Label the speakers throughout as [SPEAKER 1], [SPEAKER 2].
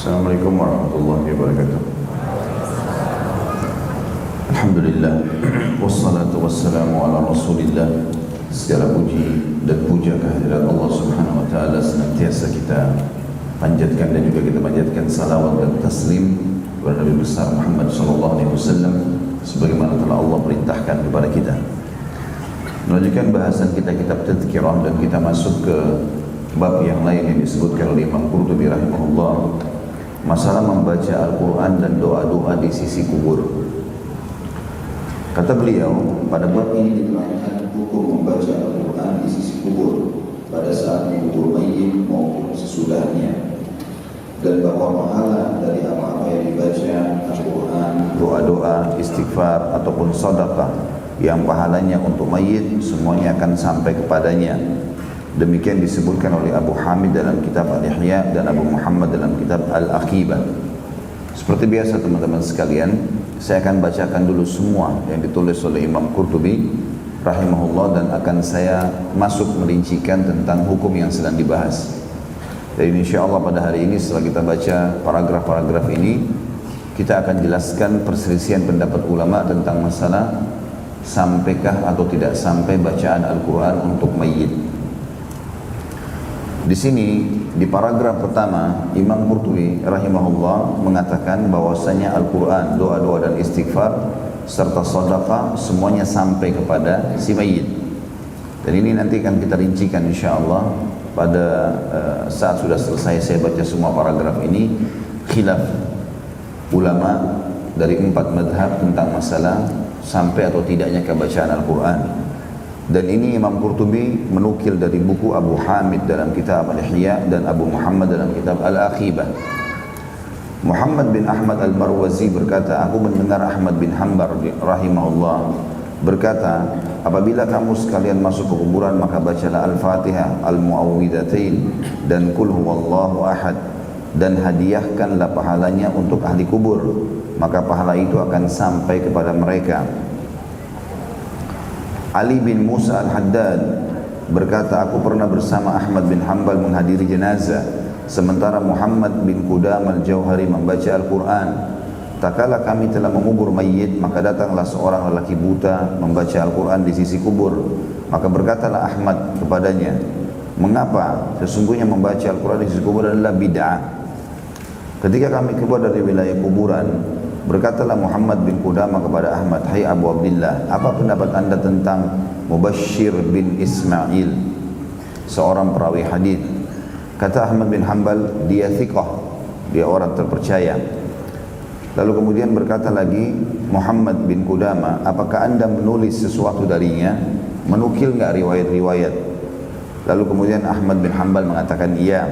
[SPEAKER 1] Assalamualaikum warahmatullahi wabarakatuh. Alhamdulillah, wassalatu wassalamu ala rasulillah. Segala puji dan puja kehadirat Allah subhanahu wa ta'ala senantiasa kita panjatkan dan juga kita panjatkan salawat dan taslim kepada Nabi besar Muhammad sallallahu alaihi wasallam sebagaimana telah Allah perintahkan kepada kita. Melanjutkan bahasan kita kitab Tadhkirah dan kita masuk ke bab yang lain yang disebutkan oleh Imam Qurtubi rahimahullah, masalah membaca Al-Quran dan doa-doa di sisi kubur. Kata beliau, pada bab ini diterangkan hukum membaca Al-Quran di sisi kubur pada saat mengubur mayit maupun sesudahnya, dan bahwa pahala dari apa-apa yang dibaca Al-Quran, doa-doa, istighfar ataupun sedekah yang pahalanya untuk mayit semuanya akan sampai kepadanya. Demikian disebutkan oleh Abu Hamid dalam kitab Al-Ihya dan Abu Muhammad dalam kitab Al-Aqibah. Seperti biasa teman-teman sekalian, saya akan bacakan dulu semua yang ditulis oleh Imam Qurtubi rahimahullah dan akan saya masuk merincikan tentang hukum yang sedang dibahas. Dan insyaAllah pada hari ini setelah kita baca paragraf-paragraf ini, kita akan jelaskan perselisihan pendapat ulama tentang masalah sampaikah atau tidak sampai bacaan Al-Quran untuk mayit. Di sini di paragraf pertama Imam Qurtubi rahimahullah mengatakan bahwasanya Al-Quran, doa-doa dan istighfar serta sedekah semuanya sampai kepada si mayit. Dan ini nanti akan kita rincikan insyaallah pada saat sudah selesai saya baca semua paragraf ini. Khilaf ulama dari 4 madhab tentang masalah sampai atau tidaknya kebacaan Al-Quran. Dan ini Imam Qurtubi menukil dari buku Abu Hamid dalam kitab Al-Ihya dan Abu Muhammad dalam kitab Al-Aqibah. Muhammad bin Ahmad Al-Marwazi berkata, aku mendengar Ahmad bin Hanbal rahimahullah berkata, apabila kamu sekalian masuk ke kuburan maka bacalah Al-Fatihah, Al-Mu'awwidhatain dan Qul huwallahu ahad, dan hadiahkanlah pahalanya untuk ahli kubur, maka pahala itu akan sampai kepada mereka. Ali bin Musa Al-Haddad berkata, aku pernah bersama Ahmad bin Hanbal menghadiri jenazah, sementara Muhammad bin Qudam Al-Jauhari membaca Al-Quran. Tak kala kami telah mengubur mayit, maka datanglah seorang lelaki buta membaca Al-Quran di sisi kubur. Maka berkatalah Ahmad kepadanya, mengapa? Sesungguhnya membaca Al-Quran di sisi kubur adalah bid'ah. Ketika kami keluar dari wilayah kuburan, berkatalah Muhammad bin Qudamah kepada Ahmad, hai Abu Abdullah, apa pendapat anda tentang Mubashir bin Ismail, seorang perawi hadis? Kata Ahmad bin Hanbal, dia thiqah, dia orang terpercaya. Lalu kemudian berkata lagi Muhammad bin Qudamah, apakah anda menulis sesuatu darinya, menukil enggak riwayat-riwayat? Lalu kemudian Ahmad bin Hanbal mengatakan iya.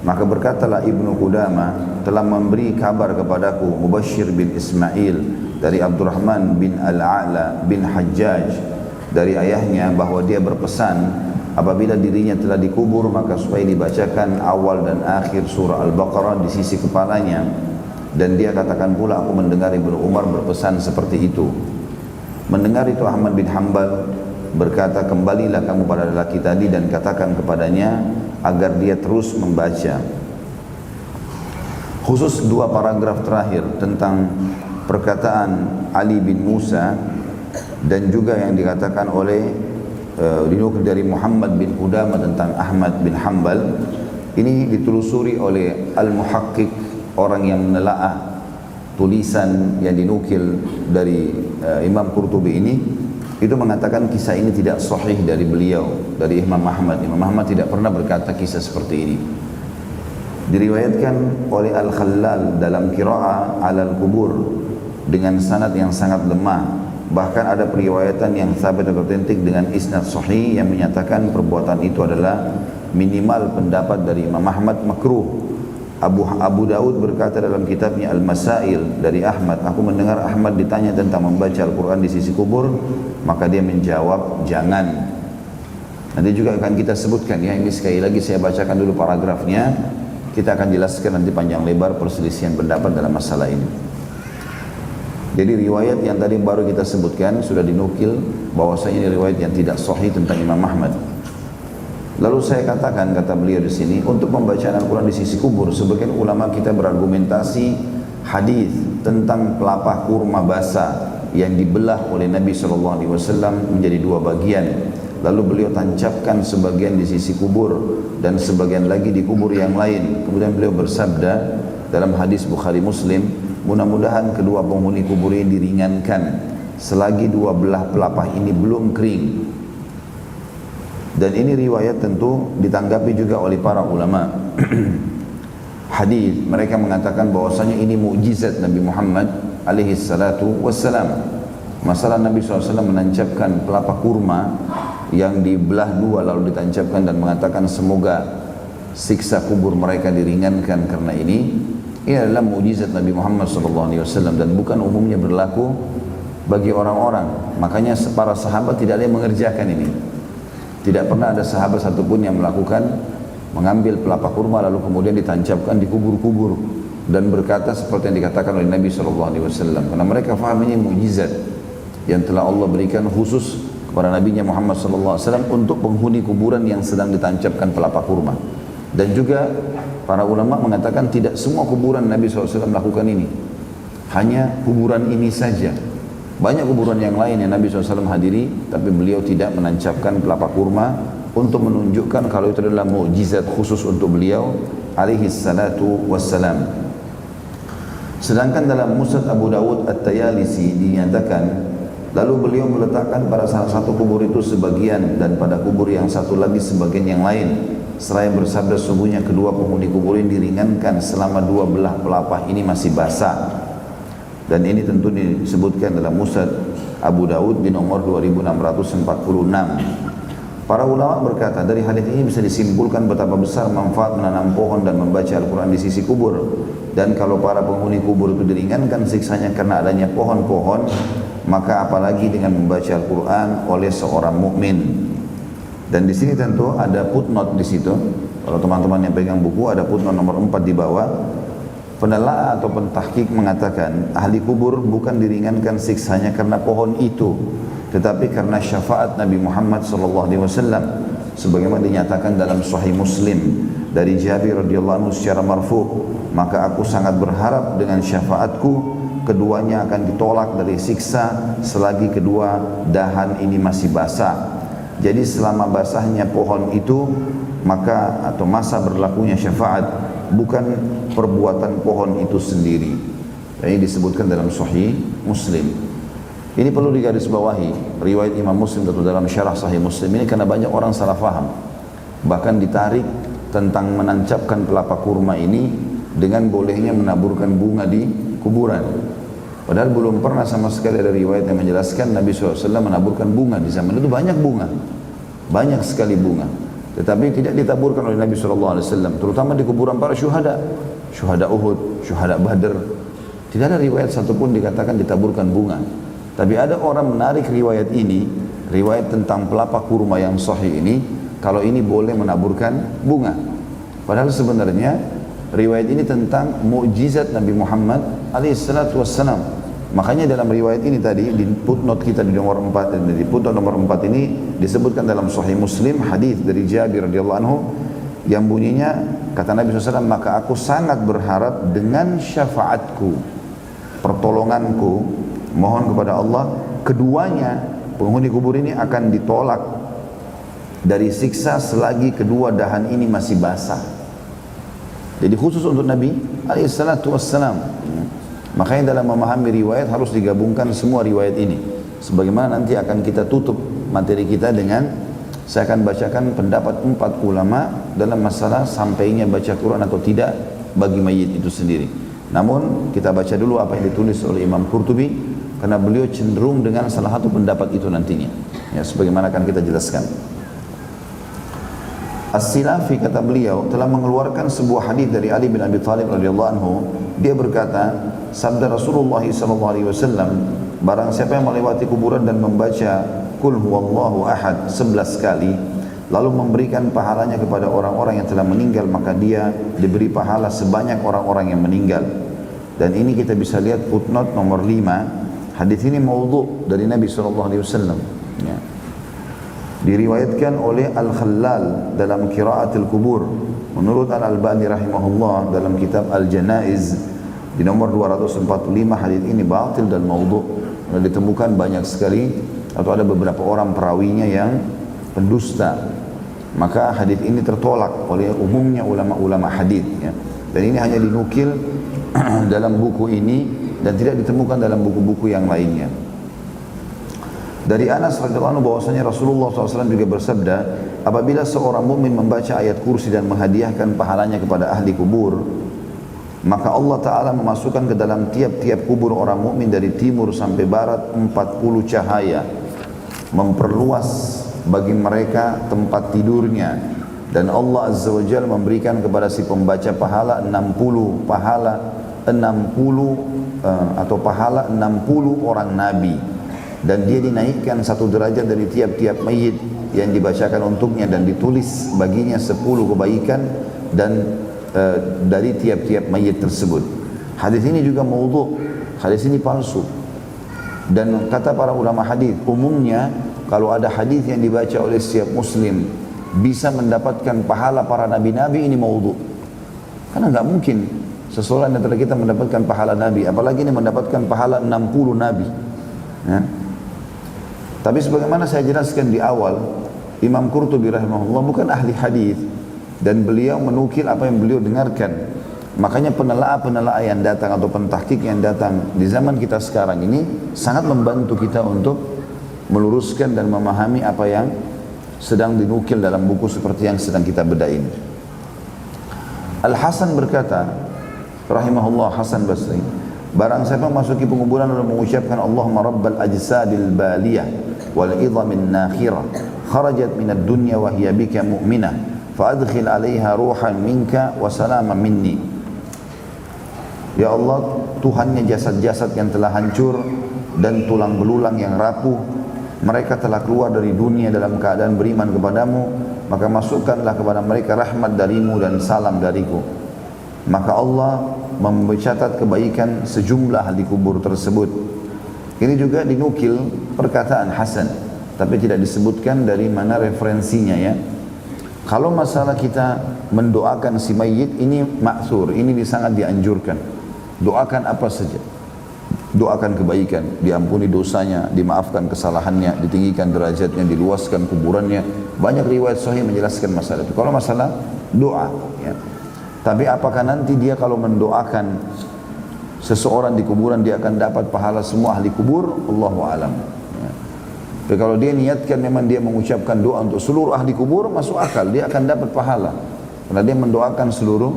[SPEAKER 1] Maka berkatalah Ibnu Qudamah, telah memberi kabar kepadaku Mubashir bin Ismail dari Abdurrahman bin Al-A'la bin Hajjaj dari ayahnya bahwa dia berpesan apabila dirinya telah dikubur maka supaya dibacakan awal dan akhir surah Al-Baqarah di sisi kepalanya. Dan dia katakan pula, aku mendengar Ibnu Umar berpesan seperti itu. Mendengar itu Ahmad bin Hanbal berkata, kembalilah kamu pada lelaki tadi dan katakan kepadanya agar dia terus membaca. Khusus 2 paragraf terakhir tentang perkataan Ali bin Musa dan juga yang dikatakan oleh dinukil dari Muhammad bin Qudamah tentang Ahmad bin Hanbal, ini ditelusuri oleh Al-Muhaqqiq, orang yang menelaah tulisan yang dinukil dari Imam Qurtubi ini. Itu mengatakan kisah ini tidak sahih dari beliau, dari Imam Ahmad. Imam Ahmad tidak pernah berkata kisah seperti ini. Diriwayatkan oleh Al-Khallal dalam Qira'ah Alal Qubur dengan sanad yang sangat lemah. Bahkan ada periwayatan yang sabit dan otentik dengan isnad sahih yang menyatakan perbuatan itu adalah minimal pendapat dari Imam Ahmad makruh. Abu Daud berkata dalam kitabnya Al-Masail dari Ahmad, aku mendengar Ahmad ditanya tentang membaca Al-Quran di sisi kubur, maka dia menjawab jangan. Nanti juga akan kita sebutkan ya, ini sekali lagi saya bacakan dulu paragrafnya, kita akan jelaskan nanti panjang lebar perselisihan pendapat dalam masalah ini. Jadi riwayat yang tadi baru kita sebutkan sudah dinukil bahwasanya ini riwayat yang tidak sahih tentang Imam Ahmad. Lalu saya katakan, kata beliau di sini, untuk pembacaan Al-Quran di sisi kubur, sebagian ulama kita berargumentasi hadis tentang pelepah kurma basah yang dibelah oleh Nabi SAW menjadi dua bagian. Lalu beliau tancapkan sebagian di sisi kubur dan sebagian lagi di kubur yang lain. Kemudian beliau bersabda dalam hadis Bukhari Muslim, mudah-mudahan kedua penghuni kubur ini diringankan selagi dua belah pelepah ini belum kering. Dan ini riwayat tentu ditanggapi juga oleh para ulama hadis. Mereka mengatakan bahwasanya ini mukjizat Nabi Muhammad alaihi salatu wassalam. Masalah Nabi SAW menancapkan pelepah kurma yang dibelah dua lalu ditancapkan dan mengatakan semoga siksa kubur mereka diringankan karena ini adalah mukjizat Nabi Muhammad SAW dan bukan umumnya berlaku bagi orang-orang. Makanya para sahabat tidak ada yang mengerjakan ini. Tidak pernah ada sahabat satupun yang melakukan mengambil pelepah kurma lalu kemudian ditancapkan di kubur-kubur dan berkata seperti yang dikatakan oleh Nabi SAW, karena mereka faham ini mukjizat yang telah Allah berikan khusus kepada Nabi Muhammad SAW untuk penghuni kuburan yang sedang ditancapkan pelepah kurma. Dan juga para ulama mengatakan tidak semua kuburan Nabi SAW melakukan ini, hanya kuburan ini saja. Banyak kuburan yang lain yang Nabi SAW hadiri, tapi beliau tidak menancapkan pelepah kurma untuk menunjukkan kalau itu adalah mukjizat khusus untuk beliau alaihi salatu wassalam. Sedangkan dalam Musnad Abu Dawud At-Tayalisi dinyatakan, lalu beliau meletakkan pada salah satu kubur itu sebagian dan pada kubur yang satu lagi sebagian yang lain. Seraya bersabda, sungguhnya kedua penghuni kubur ini diringankan selama dua belah pelepah ini masih basah. Dan ini tentu disebutkan dalam Musnad Abu Dawud di nomor 2646. Para ulama berkata, dari hadis ini bisa disimpulkan betapa besar manfaat menanam pohon dan membaca Al-Quran di sisi kubur. Dan kalau para penghuni kubur itu diringankan siksanya karena adanya pohon-pohon, maka apalagi dengan membaca Al-Quran oleh seorang mukmin. Dan di sini tentu ada footnote di situ. Kalau teman-teman yang pegang buku ada footnote nomor 4 di bawah. Penelaah atau pentahqiq mengatakan ahli kubur bukan diringankan siksanya karena pohon itu, tetapi karena syafaat Nabi Muhammad SAW, sebagaimana dinyatakan dalam Sahih Muslim dari Jabir radhiyallahu anhu secara marfu', maka aku sangat berharap dengan syafaatku keduanya akan ditolak dari siksa selagi kedua dahan ini masih basah. Jadi selama basahnya pohon itu maka atau masa berlakunya syafaat, bukan perbuatan pohon itu sendiri. Ini disebutkan dalam Sahih Muslim. Ini perlu digarisbawahi riwayat Imam Muslim dalam syarah Sahih Muslim ini, karena banyak orang salah faham. Bahkan ditarik tentang menancapkan pelepah kurma ini dengan bolehnya menaburkan bunga di kuburan. Padahal belum pernah sama sekali ada riwayat yang menjelaskan Nabi SAW menaburkan bunga. Di zaman itu banyak bunga, banyak sekali bunga, tetapi tidak ditaburkan oleh Nabi SAW, terutama di kuburan para syuhada, syuhada Uhud, syuhada Badr. Tidak ada riwayat satupun dikatakan ditaburkan bunga. Tapi ada orang menarik riwayat ini, riwayat tentang pelepah kurma yang sahih ini, kalau ini boleh menaburkan bunga. Padahal sebenarnya riwayat ini tentang mukjizat Nabi Muhammad alaihissalam. Makanya dalam riwayat ini tadi di footnote kita di nomor 4, di footnote nomor 4 ini disebutkan dalam Sahih Muslim hadis dari Jabir radhiyallahu anhu yang bunyinya, kata Nabi SAW, maka aku sangat berharap dengan syafaatku, pertolonganku, mohon kepada Allah, keduanya penghuni kubur ini akan ditolak dari siksa selagi kedua dahan ini masih basah. Jadi khusus untuk Nabi alaihissalam. Makanya dalam memahami riwayat harus digabungkan semua riwayat ini. Sebagaimana nanti akan kita tutup materi kita dengan, saya akan bacakan pendapat 4 ulama dalam masalah sampainya baca Quran atau tidak bagi mayit itu sendiri. Namun kita baca dulu apa yang ditulis oleh Imam Qurtubi, karena beliau cenderung dengan salah satu pendapat itu nantinya. Ya, sebagaimana akan kita jelaskan. As-Silafi, kata beliau, telah mengeluarkan sebuah hadis dari Ali bin Abi Thalib radhiyallahu anhu. Dia berkata, sabda Rasulullah SAW, barang siapa yang melewati kuburan dan membaca Qul huwallahu ahad 11 kali, lalu memberikan pahalanya kepada orang-orang yang telah meninggal, maka dia diberi pahala sebanyak orang-orang yang meninggal. Dan ini kita bisa lihat footnote nomor 5. Hadis ini maudhu dari Nabi SAW. Ya. Diriwayatkan oleh Al-Khallal dalam Qira'atul Qubur. Menurut Al-Albani rahimahullah dalam kitab Al-Janaiz di nomor 245, hadis ini batil dan maudhu'. Ditemukan banyak sekali atau ada beberapa orang perawinya yang pendusta. Maka hadis ini tertolak oleh umumnya ulama-ulama hadis, ya. Dan ini hanya dinukil dalam buku ini dan tidak ditemukan dalam buku-buku yang lainnya. Dari Anas radhiyallahu anhu bahwasanya Rasulullah SAW juga bersabda, apabila seorang mukmin membaca ayat kursi dan menghadiahkan pahalanya kepada ahli kubur, maka Allah Ta'ala memasukkan ke dalam tiap-tiap kubur orang mukmin dari timur sampai barat 40 cahaya, memperluas bagi mereka tempat tidurnya, dan Allah Azza wa Jalla memberikan kepada si pembaca pahala 60 orang nabi, dan dia dinaikkan satu derajat dari tiap-tiap mayit yang dibacakan untuknya, dan ditulis baginya 10 kebaikan dan dari tiap-tiap mayit tersebut. Hadis ini juga maudhu', hadis ini palsu. Dan kata para ulama hadis, umumnya kalau ada hadis yang dibaca oleh setiap muslim bisa mendapatkan pahala para nabi-nabi, ini maudhu'. Karena nggak mungkin seseorang antara kita mendapatkan pahala nabi, apalagi ini mendapatkan pahala 60 nabi, ya. Tapi sebagaimana saya jelaskan di awal, Imam Qurtubi rahimahullah bukan ahli hadis dan beliau menukil apa yang beliau dengarkan. Makanya penelaah yang datang atau pentahqiq yang datang di zaman kita sekarang ini sangat membantu kita untuk meluruskan dan memahami apa yang sedang dinukil dalam buku seperti yang sedang kita bedah ini. Al-Hasan berkata, rahimahullah, Hasan Basri, barang siapa masuki penguburan dan mengucapkan Allahumma rabbal ajsadil baliyah wal idhamin nakhirah kharajat minad dunya wa hiya bika mu'minah fa adkhil 'alaiha ruhan minka wa salaman minni. Ya Allah, Tuhannya jasad-jasad yang telah hancur dan tulang belulang yang rapuh, mereka telah keluar dari dunia dalam keadaan beriman kepadamu, maka masukkanlah kepada mereka rahmat darimu dan salam dariku. Maka Allah mencatat kebaikan sejumlah ahli kubur tersebut. Ini juga dinukil perkataan Hasan, tapi tidak disebutkan dari mana referensinya, ya. Kalau masalah kita mendoakan si mayit, ini ma'thur, ini sangat dianjurkan. Doakan apa saja, doakan kebaikan, diampuni dosanya, dimaafkan kesalahannya, ditinggikan derajatnya, diluaskan kuburannya. Banyak riwayat sahih menjelaskan masalah itu. Kalau masalah doa, ya. Tapi apakah nanti dia kalau mendoakan seseorang di kuburan dia akan dapat pahala semua ahli kubur? Allahu a'lam, ya. Tapi kalau dia niatkan memang dia mengucapkan doa untuk seluruh ahli kubur, masuk akal, dia akan dapat pahala karena dia mendoakan seluruh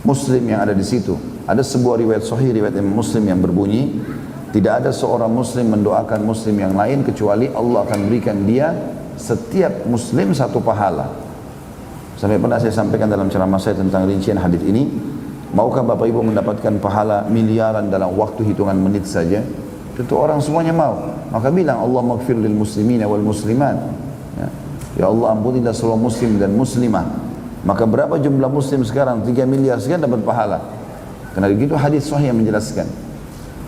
[SPEAKER 1] muslim yang ada di situ. Ada sebuah riwayat sahih, riwayat Imam Muslim yang berbunyi, tidak ada seorang muslim mendoakan muslim yang lain kecuali Allah akan berikan dia setiap muslim satu pahala. Sampai pernah saya sampaikan dalam ceramah saya tentang rincian hadis ini, maukah Bapak Ibu mendapatkan pahala miliaran dalam waktu hitungan menit saja? Tentu orang semuanya mau. Maka bilang Allah maghfir lil muslimina wal muslimat, ya. Ya Allah, ampunilah seluruh muslim dan muslimah. Maka berapa jumlah muslim sekarang? 3 miliar sekian dapat pahala. Karena begitu hadis sahih yang menjelaskan.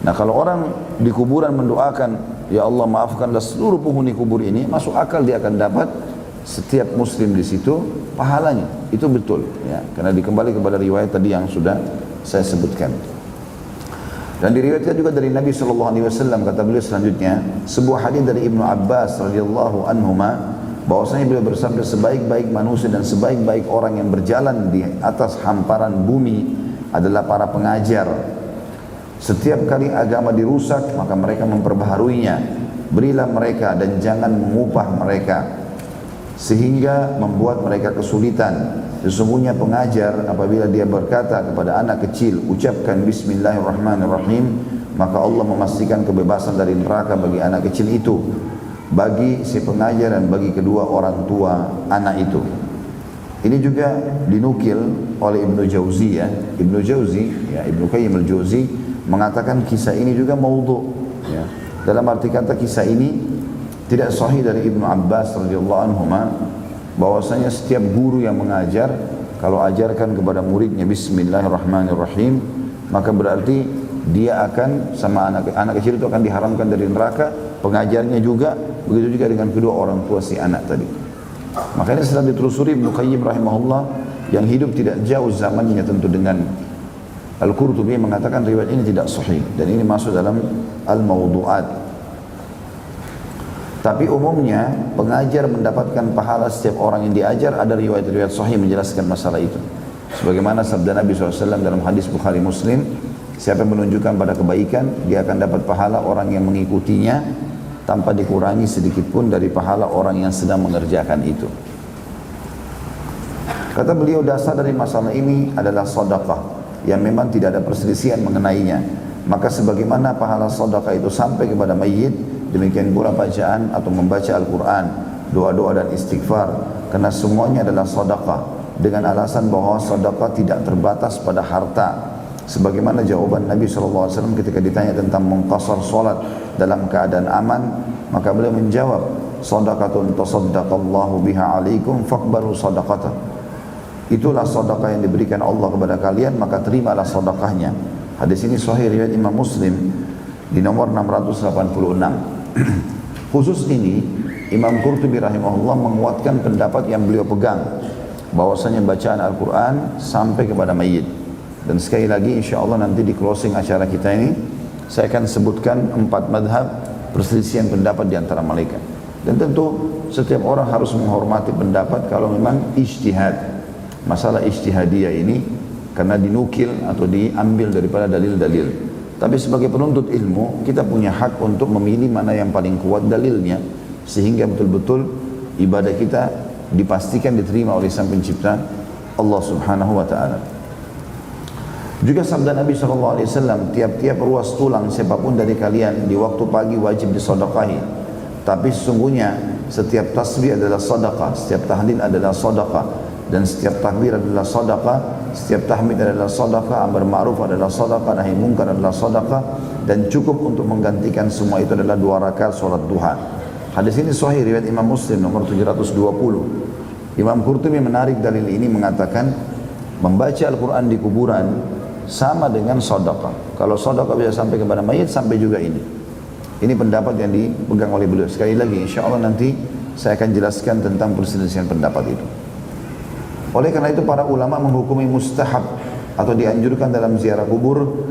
[SPEAKER 1] Nah, kalau orang di kuburan mendoakan, ya Allah maafkanlah seluruh penghuni kubur ini, masuk akal dia akan dapat setiap muslim di situ pahalanya. Itu betul, ya. Karena dikembali kepada riwayat tadi yang sudah saya sebutkan. Dan diriwayatkan juga dari Nabi SAW, kata beliau selanjutnya, sebuah hadis dari Ibnu Abbas radhiyallahu anhuma, bahwasanya beliau bersabda, sebaik-baik manusia dan sebaik-baik orang yang berjalan di atas hamparan bumi adalah para pengajar. Setiap kali agama dirusak, maka mereka memperbaharuinya. Berilah mereka dan jangan mengupah mereka sehingga membuat mereka kesulitan. Sesungguhnya pengajar apabila dia berkata kepada anak kecil, ucapkan bismillahirrahmanirrahim, maka Allah memastikan kebebasan dari neraka bagi anak kecil itu, bagi si pengajar dan bagi kedua orang tua anak itu. Ini juga dinukil oleh Ibnu Jauzi, ya. Ibnu Jauzi, ya, Ibnu Qayyim al-Jauzi mengatakan kisah ini juga maudhu', ya. Dalam arti kata kisah ini tidak sahih dari Ibnu Abbas radhiyallahu anhuma, bahwasanya setiap guru yang mengajar kalau ajarkan kepada muridnya bismillahirrahmanirrahim, maka berarti dia akan sama anak kecil itu akan diharamkan dari neraka pengajarnya juga, begitu juga dengan kedua orang tua si anak tadi. Makanya setelah ditelusuri Ibnu Qayyim rahimahullah yang hidup tidak jauh zamannya tentu dengan Al-Qurtubi mengatakan riwayat ini tidak sahih dan ini masuk dalam al-mawdu'at. Tapi umumnya pengajar mendapatkan pahala setiap orang yang diajar, ada riwayat-riwayat sahih menjelaskan masalah itu. Sebagaimana sabda Nabi SAW dalam hadis Bukhari Muslim, siapa yang menunjukkan pada kebaikan, dia akan dapat pahala orang yang mengikutinya tanpa dikurangi sedikit pun dari pahala orang yang sedang mengerjakan itu. Kata beliau, dasar dari masalah ini adalah sedekah yang memang tidak ada perselisihan mengenainya. Maka sebagaimana pahala sedekah itu sampai kepada mayit, demikian pula bacaan atau membaca Al-Quran, doa-doa dan istighfar, karena semuanya adalah sedekah, dengan alasan bahwa sedekah tidak terbatas pada harta. Sebagaimana jawaban Nabi SAW ketika ditanya tentang mengqasar solat dalam keadaan aman, maka beliau menjawab, sadaqatun tasaddaqallahu biha alaikum faqbalu sadaqatah. Itulah sedekah yang diberikan Allah kepada kalian, maka terimalah sedekahnya. Hadis ini sahih riwayat Imam Muslim di nomor 686. Khusus ini Imam Qurtubi rahimahullah menguatkan pendapat yang beliau pegang, bahwasanya bacaan Al-Quran sampai kepada mayit. Dan sekali lagi insya Allah nanti di closing acara kita ini saya akan sebutkan 4 madhab perselisihan pendapat di antara mereka. Dan tentu setiap orang harus menghormati pendapat kalau memang ijtihad. Masalah ijtihadiyah ini karena dinukil atau diambil daripada dalil-dalil. Tapi sebagai penuntut ilmu kita punya hak untuk memilih mana yang paling kuat dalilnya, sehingga betul-betul ibadah kita dipastikan diterima oleh Sang Pencipta Allah Subhanahu wa taala. Juga sabda Nabi SAW, tiap-tiap ruas tulang siapapun dari kalian di waktu pagi wajib disedekahi. Tapi sesungguhnya setiap tasbih adalah sedekah, setiap tahlil adalah sedekah, dan setiap takbir adalah sedekah, setiap tahmid adalah sedekah, amar ma'ruf adalah sedekah, nahi munkar adalah sedekah, dan cukup untuk menggantikan semua itu adalah 2 rakaat salat duha. Hadis ini sahih riwayat Imam Muslim nomor 720. Imam Qurtubi menarik dalil ini mengatakan membaca Al-Quran di kuburan sama dengan sedekah. Kalau sedekah bisa sampai kepada mayit, sampai juga ini. Ini pendapat yang dipegang oleh beliau. Sekali lagi insya Allah nanti saya akan jelaskan tentang perselisihan pendapat itu. Oleh karena itu para ulama menghukumi mustahab atau dianjurkan dalam ziarah kubur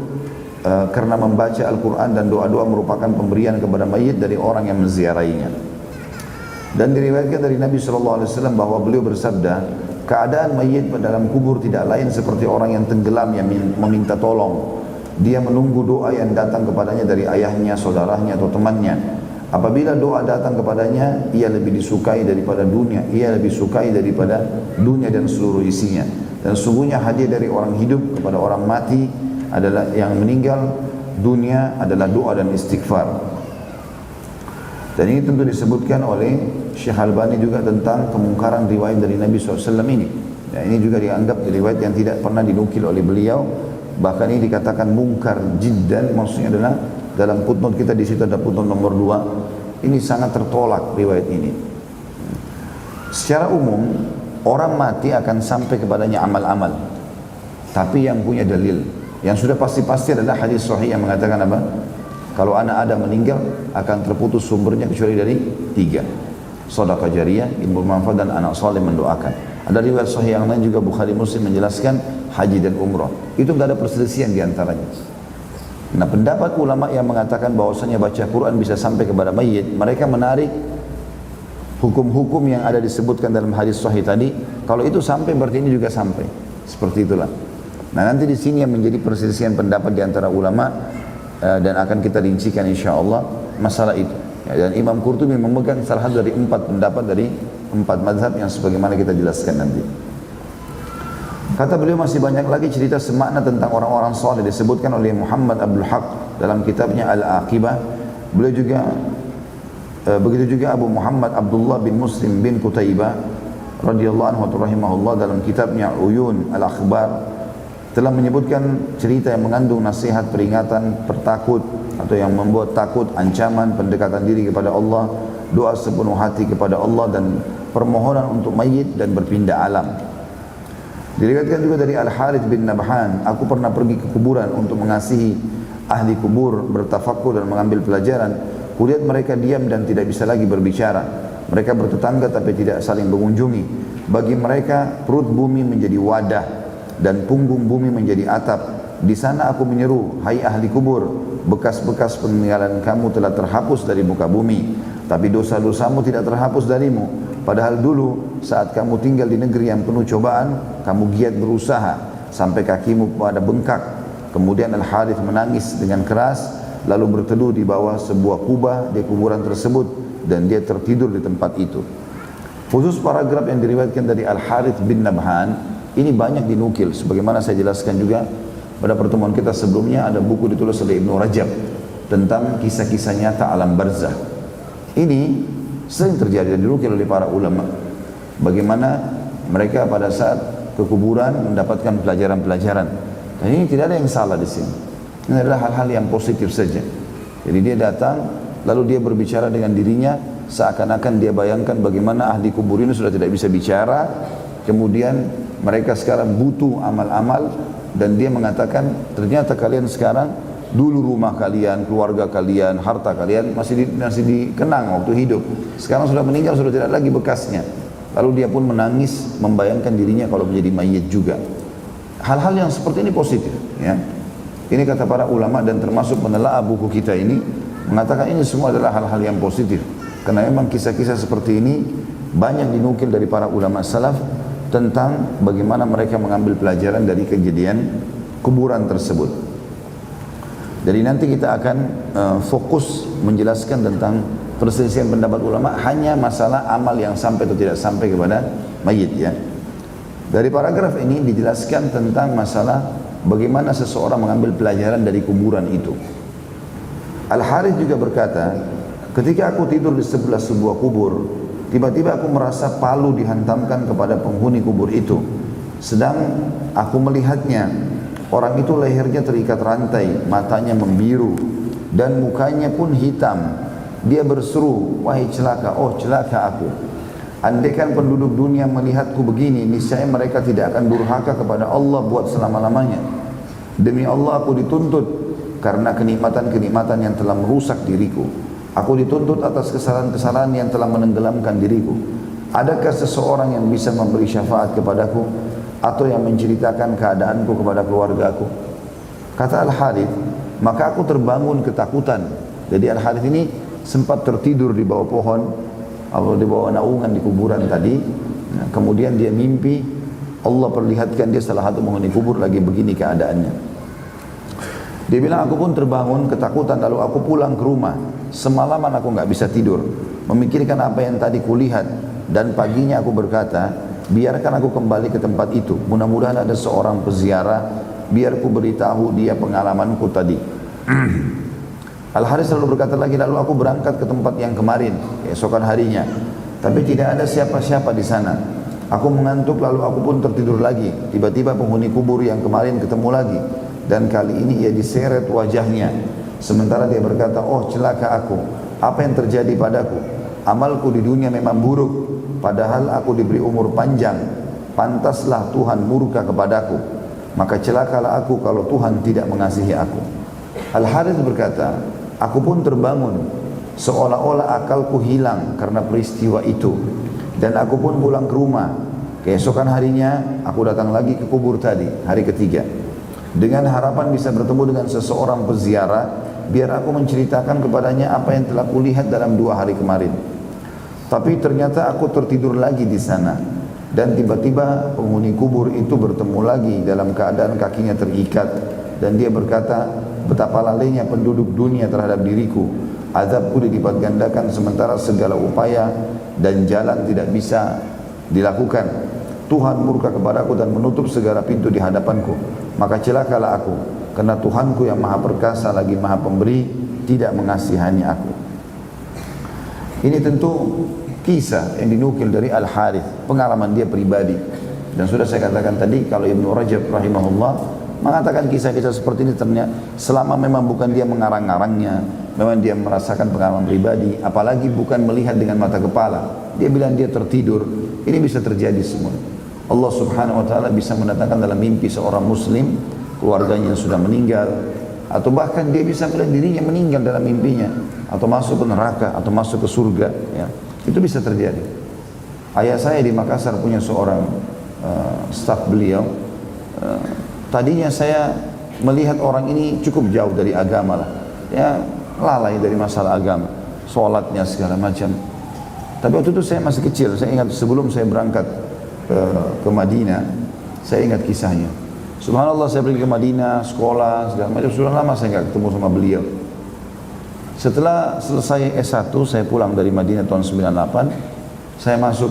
[SPEAKER 1] karena membaca Al-Quran dan doa-doa merupakan pemberian kepada mayit dari orang yang menziarahinya. Dan diriwayatkan dari Nabi SAW bahwa beliau bersabda, keadaan mayit dalam kubur tidak lain seperti orang yang tenggelam yang meminta tolong. Dia menunggu doa yang datang kepadanya dari ayahnya, saudaranya atau temannya. Apabila doa datang kepadanya, ia lebih disukai daripada dunia, ia lebih sukai daripada dunia dan seluruh isinya. Dan sungguhnya hadiah dari orang hidup kepada orang mati adalah yang meninggal dunia adalah doa dan istighfar. Dan ini tentu disebutkan oleh Syekh Albani juga tentang kemungkaran riwayat dari Nabi SAW ini. Ya, ini juga dianggap riwayat yang tidak pernah dinukil oleh beliau. Bahkan ini dikatakan mungkar jiddan, maksudnya adalah dalam footnote kita di situ ada footnote nomor 2. Ini sangat tertolak riwayat ini. Secara umum orang mati akan sampai kepadanya amal-amal, tapi yang punya dalil, yang sudah pasti-pasti adalah hadis sahih yang mengatakan apa? Kalau anak Adam meninggal akan terputus sumbernya kecuali dari 3: sedekah jariyah, ilmu manfaat, dan anak saleh mendoakan. Ada riwayat sahih yang lain juga Bukhari Muslim menjelaskan haji dan umrah. Itu enggak ada perselisihan di antaranya. Nah, pendapat ulama yang mengatakan bahwasanya baca Quran bisa sampai kepada mayit, mereka menarik hukum-hukum yang ada disebutkan dalam hadis sahih tadi. Kalau itu sampai berarti ini juga sampai. Seperti itulah. Nah, nanti di sini yang menjadi perselisihan pendapat di antara ulama dan akan kita rincikan insyaallah masalah itu. Ya, dan Imam Qurtubi memegang salah satu dari 4 pendapat dari 4 mazhab yang sebagaimana kita jelaskan nanti. Kata beliau masih banyak lagi cerita semakna tentang orang-orang saleh disebutkan oleh Muhammad Abdul Haq dalam kitabnya Al-Aqibah. Beliau juga begitu juga Abu Muhammad Abdullah bin Muslim bin Qutaibah radhiyallahu anhu rahimahullah dalam kitabnya Uyun Al-Akhbar telah menyebutkan cerita yang mengandung nasihat, peringatan, pertakut atau yang membuat takut, ancaman, pendekatan diri kepada Allah, doa sepenuh hati kepada Allah, dan permohonan untuk mayit dan berpindah alam. Diriwayatkan juga dari Al-Harith bin Nabhan, aku pernah pergi ke kuburan untuk mengasihi ahli kubur, bertafakkur dan mengambil pelajaran. Kulihat mereka diam dan tidak bisa lagi berbicara. Mereka bertetangga tapi tidak saling mengunjungi. Bagi mereka perut bumi menjadi wadah dan punggung bumi menjadi atap. Di sana aku menyeru, hai ahli kubur, bekas-bekas peninggalan kamu telah terhapus dari muka bumi, tapi dosa-dosamu tidak terhapus darimu. Padahal dulu saat kamu tinggal di negeri yang penuh cobaan, kamu giat berusaha sampai kakimu pada bengkak. Kemudian Al-Harith menangis dengan keras, lalu berteduh di bawah sebuah kubah di kuburan tersebut, dan dia tertidur di tempat itu. Khusus paragraf yang diriwayatkan dari Al-Harith bin Nabhan ini banyak dinukil, sebagaimana saya jelaskan juga pada pertemuan kita sebelumnya. Ada buku ditulis oleh Ibnu Rajab tentang kisah-kisah nyata alam barzah. Ini sering terjadi dan dinukil oleh para ulama, bagaimana mereka pada saat ke kuburan mendapatkan pelajaran-pelajaran. Dan ini tidak ada yang salah di sini. Ini adalah hal-hal yang positif saja. Jadi dia datang, lalu dia berbicara dengan dirinya, seakan-akan dia bayangkan bagaimana ahli kubur ini sudah tidak bisa bicara, kemudian mereka sekarang butuh amal-amal, dan dia mengatakan, ternyata kalian sekarang, dulu rumah kalian, keluarga kalian, harta kalian masih dikenang waktu hidup. Sekarang sudah meninggal, sudah tidak lagi bekasnya. Lalu dia pun menangis, membayangkan dirinya kalau menjadi mayit juga. Hal-hal yang seperti ini positif, ya. Ini kata para ulama, dan termasuk penelaah buku kita ini mengatakan ini semua adalah hal-hal yang positif. Karena memang kisah-kisah seperti ini banyak dinukil dari para ulama salaf tentang bagaimana mereka mengambil pelajaran dari kejadian kuburan tersebut. Jadi nanti kita akan fokus menjelaskan tentang perselisihan pendapat ulama hanya masalah amal yang sampai atau tidak sampai kepada mayit, ya. Dari paragraf ini dijelaskan tentang masalah bagaimana seseorang mengambil pelajaran dari kuburan itu. Al-Harith juga berkata, ketika aku tidur di sebelah sebuah kubur, tiba-tiba aku merasa palu dihantamkan kepada penghuni kubur itu. Sedang aku melihatnya, orang itu lehernya terikat rantai, matanya membiru, dan mukanya pun hitam. Dia berseru, wahai celaka, oh celaka aku. Andaikan penduduk dunia melihatku begini, niscaya mereka tidak akan durhaka kepada Allah buat selama-lamanya. Demi Allah aku dituntut karena kenikmatan-kenikmatan yang telah merusak diriku. Aku dituntut atas kesalahan-kesalahan yang telah menenggelamkan diriku. Adakah seseorang yang bisa memberi syafaat kepadaku atau yang menceritakan keadaanku kepada keluargaku? Kata Al-Harith, maka aku terbangun ketakutan. Jadi Al-Harith ini sempat tertidur di bawah pohon atau di bawah naungan di kuburan tadi. Kemudian dia mimpi Allah perlihatkan dia salah satu penghuni kubur lagi begini keadaannya. Dia bilang, aku pun terbangun ketakutan, lalu aku pulang ke rumah. Semalaman aku nggak bisa tidur, memikirkan apa yang tadi kulihat. Dan paginya aku berkata, biarkan aku kembali ke tempat itu. Mudah-mudahan ada seorang peziarah, biar ku beritahu dia pengalamanku tadi. Al-Harith selalu berkata lagi, lalu aku berangkat ke tempat yang kemarin, keesokan harinya. Tapi tidak ada siapa-siapa di sana. Aku mengantuk, lalu aku pun tertidur lagi. Tiba-tiba penghuni kubur yang kemarin ketemu lagi. Dan kali ini ia diseret wajahnya. Sementara dia berkata, oh celaka aku, apa yang terjadi padaku? Amalku di dunia memang buruk, padahal aku diberi umur panjang. Pantaslah Tuhan murka kepadaku. Maka celakalah aku kalau Tuhan tidak mengasihi aku. Al-Harith berkata, aku pun terbangun, seolah-olah akalku hilang karena peristiwa itu. Dan aku pun pulang ke rumah. Keesokan harinya, aku datang lagi ke kubur tadi, hari ketiga. Dengan harapan bisa bertemu dengan seseorang peziarah, biar aku menceritakan kepadanya apa yang telah kulihat dalam 2 hari kemarin. Tapi ternyata aku tertidur lagi di sana. Dan tiba-tiba penghuni kubur itu bertemu lagi dalam keadaan kakinya terikat. Dan dia berkata, betapa lalainya penduduk dunia terhadap diriku. Azabku dilipat gandakan sementara segala upaya dan jalan tidak bisa dilakukan. Tuhan murka kepadaku dan menutup segala pintu di hadapanku. Maka celakalah aku, karena Tuhanku yang maha perkasa lagi maha pemberi tidak mengasihani aku. Ini tentu kisah yang dinukil dari Al-Harith, pengalaman dia pribadi. Dan sudah saya katakan tadi, kalau Ibnu Rajab rahimahullah mengatakan kisah-kisah seperti ini ternyata selama memang bukan dia mengarang-arangnya, memang dia merasakan pengalaman pribadi, apalagi bukan melihat dengan mata kepala. Dia bilang dia tertidur, ini bisa terjadi semua. Allah subhanahu wa ta'ala bisa mendatangkan dalam mimpi seorang muslim, keluarganya yang sudah meninggal, atau bahkan dia bisa melihat dirinya meninggal dalam mimpinya, atau masuk ke neraka, atau masuk ke surga, ya. Itu bisa terjadi. Ayah saya di Makassar punya seorang staf beliau. Tadinya saya melihat orang ini cukup jauh dari agama lah, ya, lalai dari masalah agama, sholatnya segala macam. Tapi waktu itu saya masih kecil, saya ingat sebelum saya berangkat ke Madinah, saya ingat kisahnya. Subhanallah, saya pergi ke Madinah, sekolah, segala macam. Sudah lama saya nggak ketemu sama beliau. Setelah selesai S1, saya pulang dari Madinah tahun 98. Saya masuk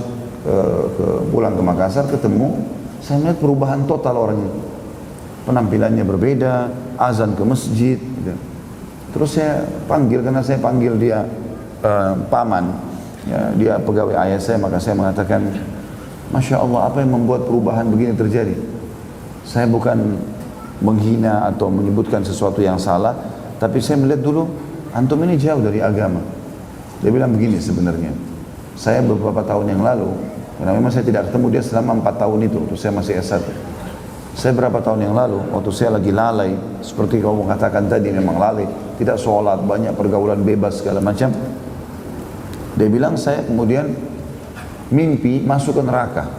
[SPEAKER 1] pulang ke Makassar, ketemu. Saya melihat perubahan total orangnya. Penampilannya berbeda, azan ke masjid. Gitu. Terus saya panggil, karena saya panggil dia paman. Ya, dia pegawai ayah saya, maka saya mengatakan, Masya Allah, apa yang membuat perubahan begini terjadi? Saya bukan menghina atau menyebutkan sesuatu yang salah, tapi saya melihat dulu, antum ini jauh dari agama. Dia bilang begini sebenarnya, saya beberapa tahun yang lalu, karena memang saya tidak ketemu dia selama 4 tahun itu, waktu saya masih S1. Saya berapa tahun yang lalu, waktu saya lagi lalai, seperti kamu katakan tadi, memang lalai, tidak sholat, banyak pergaulan bebas segala macam. Dia bilang, saya kemudian mimpi masuk ke neraka.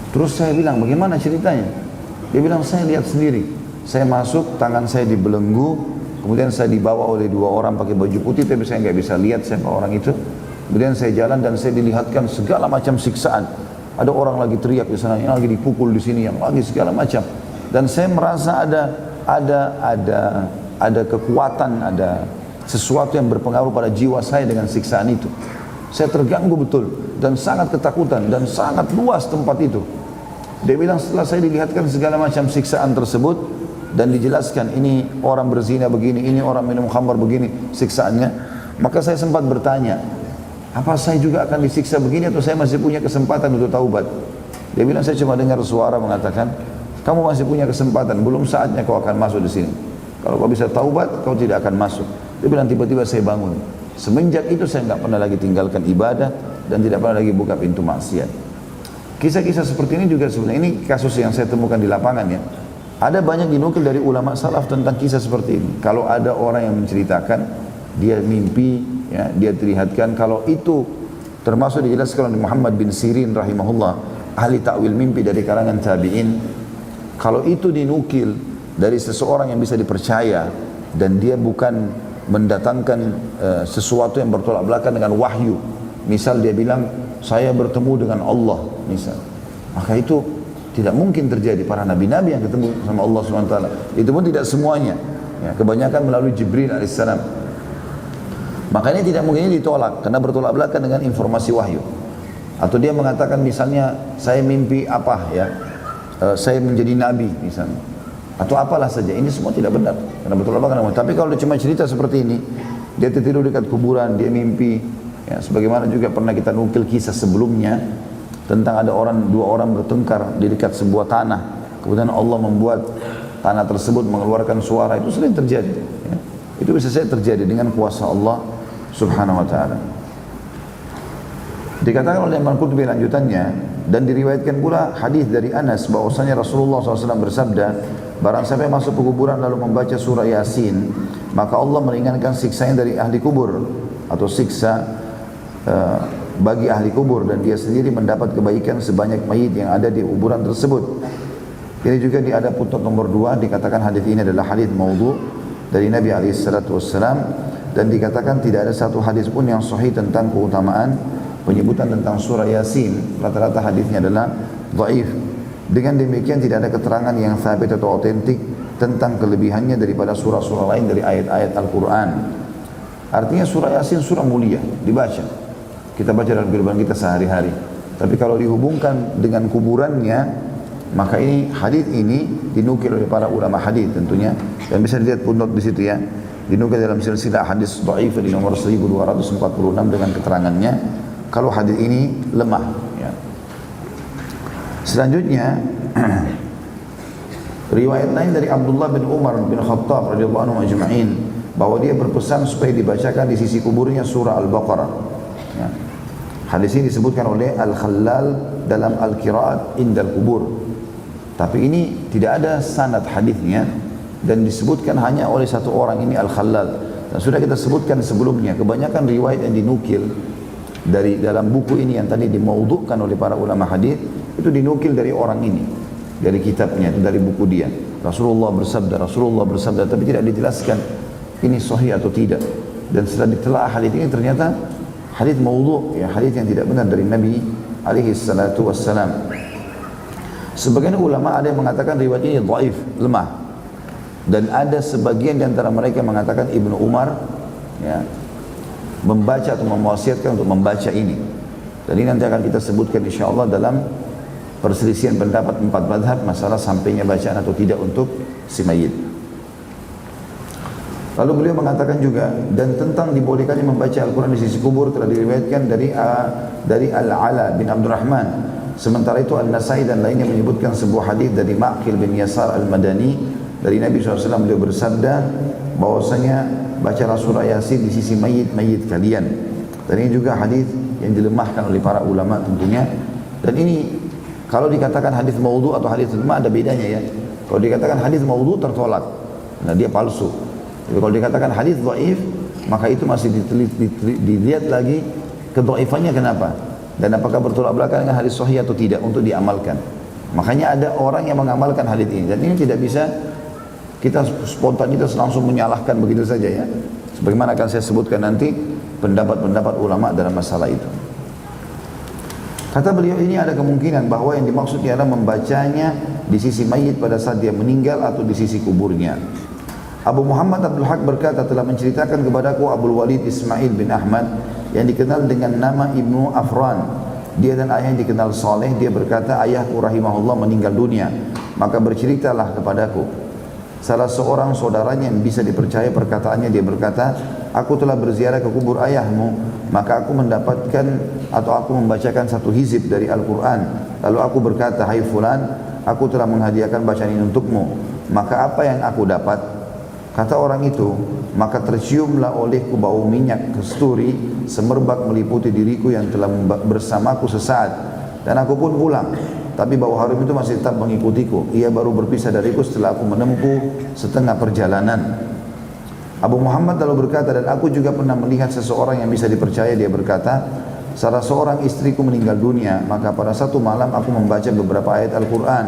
[SPEAKER 1] Terus saya bilang, bagaimana ceritanya? Dia bilang, saya lihat sendiri. Saya masuk, tangan saya dibelenggu, kemudian saya dibawa oleh 2 orang pakai baju putih, tapi saya nggak bisa lihat siapa orang itu. Kemudian saya jalan dan saya dilihatkan segala macam siksaan. Ada orang lagi teriak di sana, yang lagi dipukul di sini, yang lagi segala macam. Dan saya merasa ada kekuatan, ada sesuatu yang berpengaruh pada jiwa saya dengan siksaan itu. Saya terganggu betul dan sangat ketakutan dan sangat luas tempat itu. Dia bilang, setelah saya dilihatkan segala macam siksaan tersebut dan dijelaskan ini orang berzina begini, ini orang minum khamar begini siksaannya, maka saya sempat bertanya, apa saya juga akan disiksa begini atau saya masih punya kesempatan untuk taubat? Dia bilang, saya cuma dengar suara mengatakan, kamu masih punya kesempatan, belum saatnya kau akan masuk di sini. Kalau kau bisa taubat, kau tidak akan masuk. Dia bilang, tiba-tiba saya bangun. Semenjak itu saya nggak pernah lagi tinggalkan ibadah dan tidak pernah lagi buka pintu maksiat. Kisah-kisah seperti ini juga sebenarnya, ini kasus yang saya temukan di lapangan ya. Ada banyak dinukil dari ulama salaf tentang kisah seperti ini. Kalau ada orang yang menceritakan, dia mimpi, ya, dia terlihatkan, kalau itu termasuk dijelaskan oleh Muhammad bin Sirin rahimahullah, ahli ta'wil mimpi dari kalangan tabi'in. Kalau itu dinukil dari seseorang yang bisa dipercaya dan dia bukan mendatangkan sesuatu yang bertolak belakang dengan wahyu, misal dia bilang saya bertemu dengan Allah misal, maka itu tidak mungkin terjadi. Para nabi-nabi yang ketemu sama Allah SWT itu pun tidak semuanya, ya, kebanyakan melalui Jibril alaihissalam. Maka ini tidak mungkin ditolak karena bertolak belakang dengan informasi wahyu. Atau dia mengatakan misalnya saya mimpi apa ya, saya menjadi nabi misalnya, atau apalah saja, ini semua tidak benar karena betul apa karena. Tapi kalau dia cuma cerita seperti ini, dia tertidur dekat kuburan, dia mimpi, ya, sebagaimana juga pernah kita nukil kisah sebelumnya tentang ada 2 orang bertengkar di dekat sebuah tanah, kemudian Allah membuat tanah tersebut mengeluarkan suara, itu sering terjadi, ya. Itu bisa saja terjadi dengan kuasa Allah Subhanahu wa ta'ala. Dikatakan oleh Imam Qurtubi lanjutannya, dan diriwayatkan pula hadis dari Anas bahwasanya Rasulullah SAW bersabda, barang siapa yang masuk ke kuburan lalu membaca surah Yasin, maka Allah meringankan siksanya dari ahli kubur, atau siksa bagi ahli kubur, dan dia sendiri mendapat kebaikan sebanyak mayit yang ada di kuburan tersebut. Ini juga ada putnot nomor 2, dikatakan hadis ini adalah hadis maudhu dari Nabi SAW, dan dikatakan tidak ada satu hadis pun yang sahih tentang keutamaan penyebutan tentang surah Yasin. Rata-rata hadisnya adalah dhaif. Dengan demikian tidak ada keterangan yang sabit atau otentik tentang kelebihannya daripada surah-surah lain dari ayat-ayat Al-Quran. Artinya surah Yasin surah mulia, dibaca, kita baca dalam kehidupan kita sehari-hari. Tapi kalau dihubungkan dengan kuburannya, maka ini hadis ini dinukil oleh para ulama hadis tentunya, dan bisa dilihat pun di situ ya, dinukil dalam silsilah hadis dhaif di nomor 1246 dengan keterangannya kalau hadis ini lemah, ya. Selanjutnya riwayat lain dari Abdullah bin Umar bin Khattab radhiyallahu anhu ajma'in, bahwa dia berpesan supaya dibacakan di sisi kuburnya surah Al-Baqarah, ya. Hadis ini disebutkan oleh Al-Khallal dalam Al-Qiraat Indal Kubur, tapi ini tidak ada sanad hadisnya, dan disebutkan hanya oleh satu orang ini Al-Khallal. Dan sudah kita sebutkan sebelumnya, kebanyakan riwayat yang dinukil dari dalam buku ini yang tadi dimaudhu'kan oleh para ulama hadis itu dinukil dari orang ini, dari kitabnya, itu dari buku dia. Rasulullah bersabda, tapi tidak dijelaskan ini sahih atau tidak. Dan setelah ditelaah hadis ini ternyata hadis maudhu', ya, hadis yang tidak benar dari Nabi alaihi salatu wassalam. Sebagian ulama ada yang mengatakan riwayat ini dhaif, lemah. Dan ada sebagian di antara mereka mengatakan Ibnu Umar, ya, membaca atau mewasiatkan untuk membaca ini. Dan ini nanti akan kita sebutkan insyaallah dalam perselisihan pendapat 4 mazhab masalah sampainya bacaan atau tidak untuk si mayit. Lalu beliau mengatakan juga, dan tentang dibolehkannya membaca Al-Quran di sisi kubur telah diriwayatkan dari Al-Ala bin Abdurrahman. Sementara itu An-Nasai dan lainnya menyebutkan sebuah hadis dari Ma'qil bin Yasar Al-Madani dari Nabi SAW. Beliau bersabda bahwasanya bacalah surah Yasin di sisi mayit kalian. Dan ini juga hadis yang dilemahkan oleh para ulama tentunya. Dan ini kalau dikatakan hadis maudhu atau hadis lemah ada bedanya ya. Kalau dikatakan hadis maudhu tertolak, nah dia palsu. Tapi kalau dikatakan hadis dhaif, maka itu masih dilihat lagi kedhaifannya kenapa dan apakah bertolak belakang dengan hadis sahih atau tidak untuk diamalkan. Makanya ada orang yang mengamalkan hadis ini, dan ini tidak bisa kita spontanitas langsung menyalahkan begitu saja ya. Sebagaimana akan saya sebutkan nanti pendapat-pendapat ulama dalam masalah itu. Kata beliau, ini ada kemungkinan bahwa yang dimaksud adalah membacanya di sisi mayit pada saat dia meninggal atau di sisi kuburnya. Abu Muhammad Abdul Haq berkata, telah menceritakan kepadaku Abdul Walid Ismail bin Ahmad yang dikenal dengan nama Ibnu Afran. Dia dan ayahnya dikenal soleh. Dia berkata, ayahku rahimahullah meninggal dunia, maka berceritalah kepadaku salah seorang saudaranya yang bisa dipercaya perkataannya. Dia berkata, aku telah berziarah ke kubur ayahmu, maka aku mendapatkan atau aku membacakan satu hizib dari Al-Quran. Lalu aku berkata, hai fulan, aku telah menghadiahkan bacaan ini untukmu, maka apa yang aku dapat? Kata orang itu, maka terciumlah olehku bau minyak kasturi semerbak meliputi diriku yang telah bersamaku sesaat, dan aku pun pulang, tapi bau harum itu masih tetap mengikutiku. Ia baru berpisah dariku setelah aku menempuh setengah perjalanan. Abu Muhammad lalu berkata, dan aku juga pernah melihat seseorang yang bisa dipercaya. Dia berkata, salah seorang istriku meninggal dunia, maka pada satu malam aku membaca beberapa ayat Al-Quran,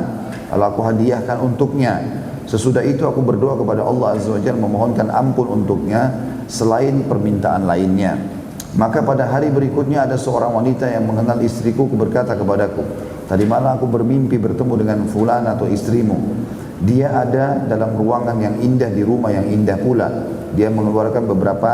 [SPEAKER 1] lalu aku hadiahkan untuknya. Sesudah itu aku berdoa kepada Allah Azza wa Jalla memohonkan ampun untuknya selain permintaan lainnya. Maka pada hari berikutnya ada seorang wanita yang mengenal istriku berkata kepadaku, tadi malam aku bermimpi bertemu dengan fulan atau istrimu. Dia ada dalam ruangan yang indah di rumah yang indah pula. Dia mengeluarkan beberapa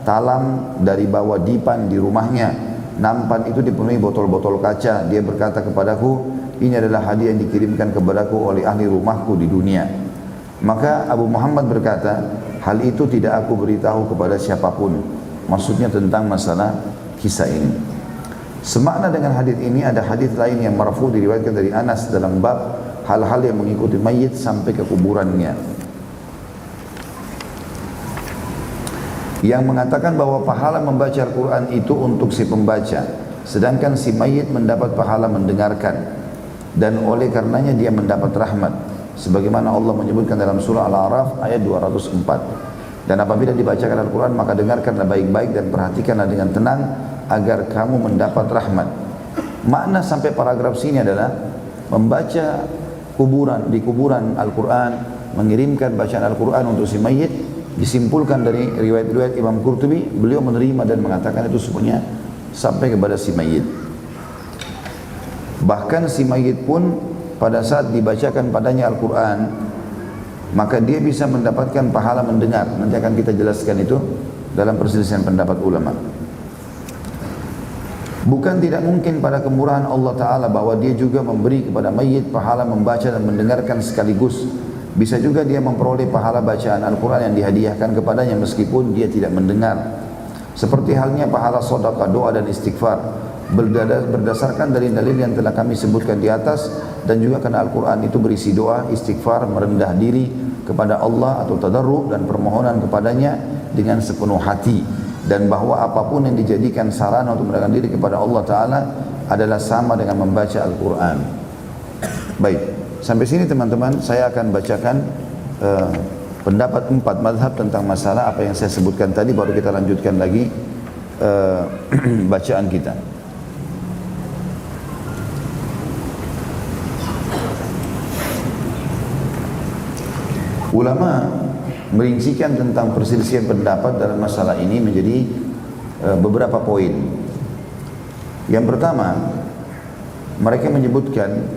[SPEAKER 1] talam dari bawah dipan di rumahnya. Nampan itu dipenuhi botol-botol kaca. Dia berkata kepadaku, ini adalah hadiah yang dikirimkan kepadaku oleh ahli rumahku di dunia. Maka Abu Muhammad berkata, hal itu tidak aku beritahu kepada siapapun. Maksudnya tentang masalah kisah ini. Semakna dengan hadis ini ada hadis lain yang marfu diriwayatkan dari Anas dalam bab hal-hal yang mengikuti mayit sampai ke kuburannya, yang mengatakan bahwa pahala membaca Al-Quran itu untuk si pembaca, sedangkan si mayit mendapat pahala mendengarkan, dan oleh karenanya dia mendapat rahmat. Sebagaimana Allah menyebutkan dalam surah Al-A'raf ayat 204. Dan apabila dibacakan Al-Quran, maka dengarkanlah baik-baik dan perhatikanlah dengan tenang agar kamu mendapat rahmat. Makna sampai paragraf sini adalah membaca di kuburan Al-Quran, mengirimkan bacaan Al-Quran untuk si mayit. Disimpulkan dari riwayat-riwayat Imam Qurtubi, beliau menerima dan mengatakan itu semuanya sampai kepada si mayit. Bahkan si mayit pun pada saat dibacakan padanya Al-Quran, maka dia bisa mendapatkan pahala mendengar. Nanti akan kita jelaskan itu dalam perselisihan pendapat ulama. Bukan tidak mungkin pada kemurahan Allah Ta'ala bahwa dia juga memberi kepada mayit pahala membaca dan mendengarkan sekaligus. Bisa juga dia memperoleh pahala bacaan Al-Quran yang dihadiahkan kepadanya meskipun dia tidak mendengar. Seperti halnya pahala sedekah, doa dan istighfar. Berdasarkan dalil-dalil yang telah kami sebutkan di atas, dan juga karena Al-Quran itu berisi doa, istighfar, merendah diri kepada Allah atau tadarru dan permohonan kepadanya dengan sepenuh hati, dan bahwa apapun yang dijadikan sarana untuk mendekatkan diri kepada Allah Ta'ala adalah sama dengan membaca Al-Quran. Baik, sampai sini teman-teman saya akan bacakan pendapat 4 mazhab tentang masalah apa yang saya sebutkan tadi, baru kita lanjutkan lagi bacaan kita. Ulama merincikan tentang perselisihan pendapat dalam masalah ini menjadi beberapa poin. Yang pertama, mereka menyebutkan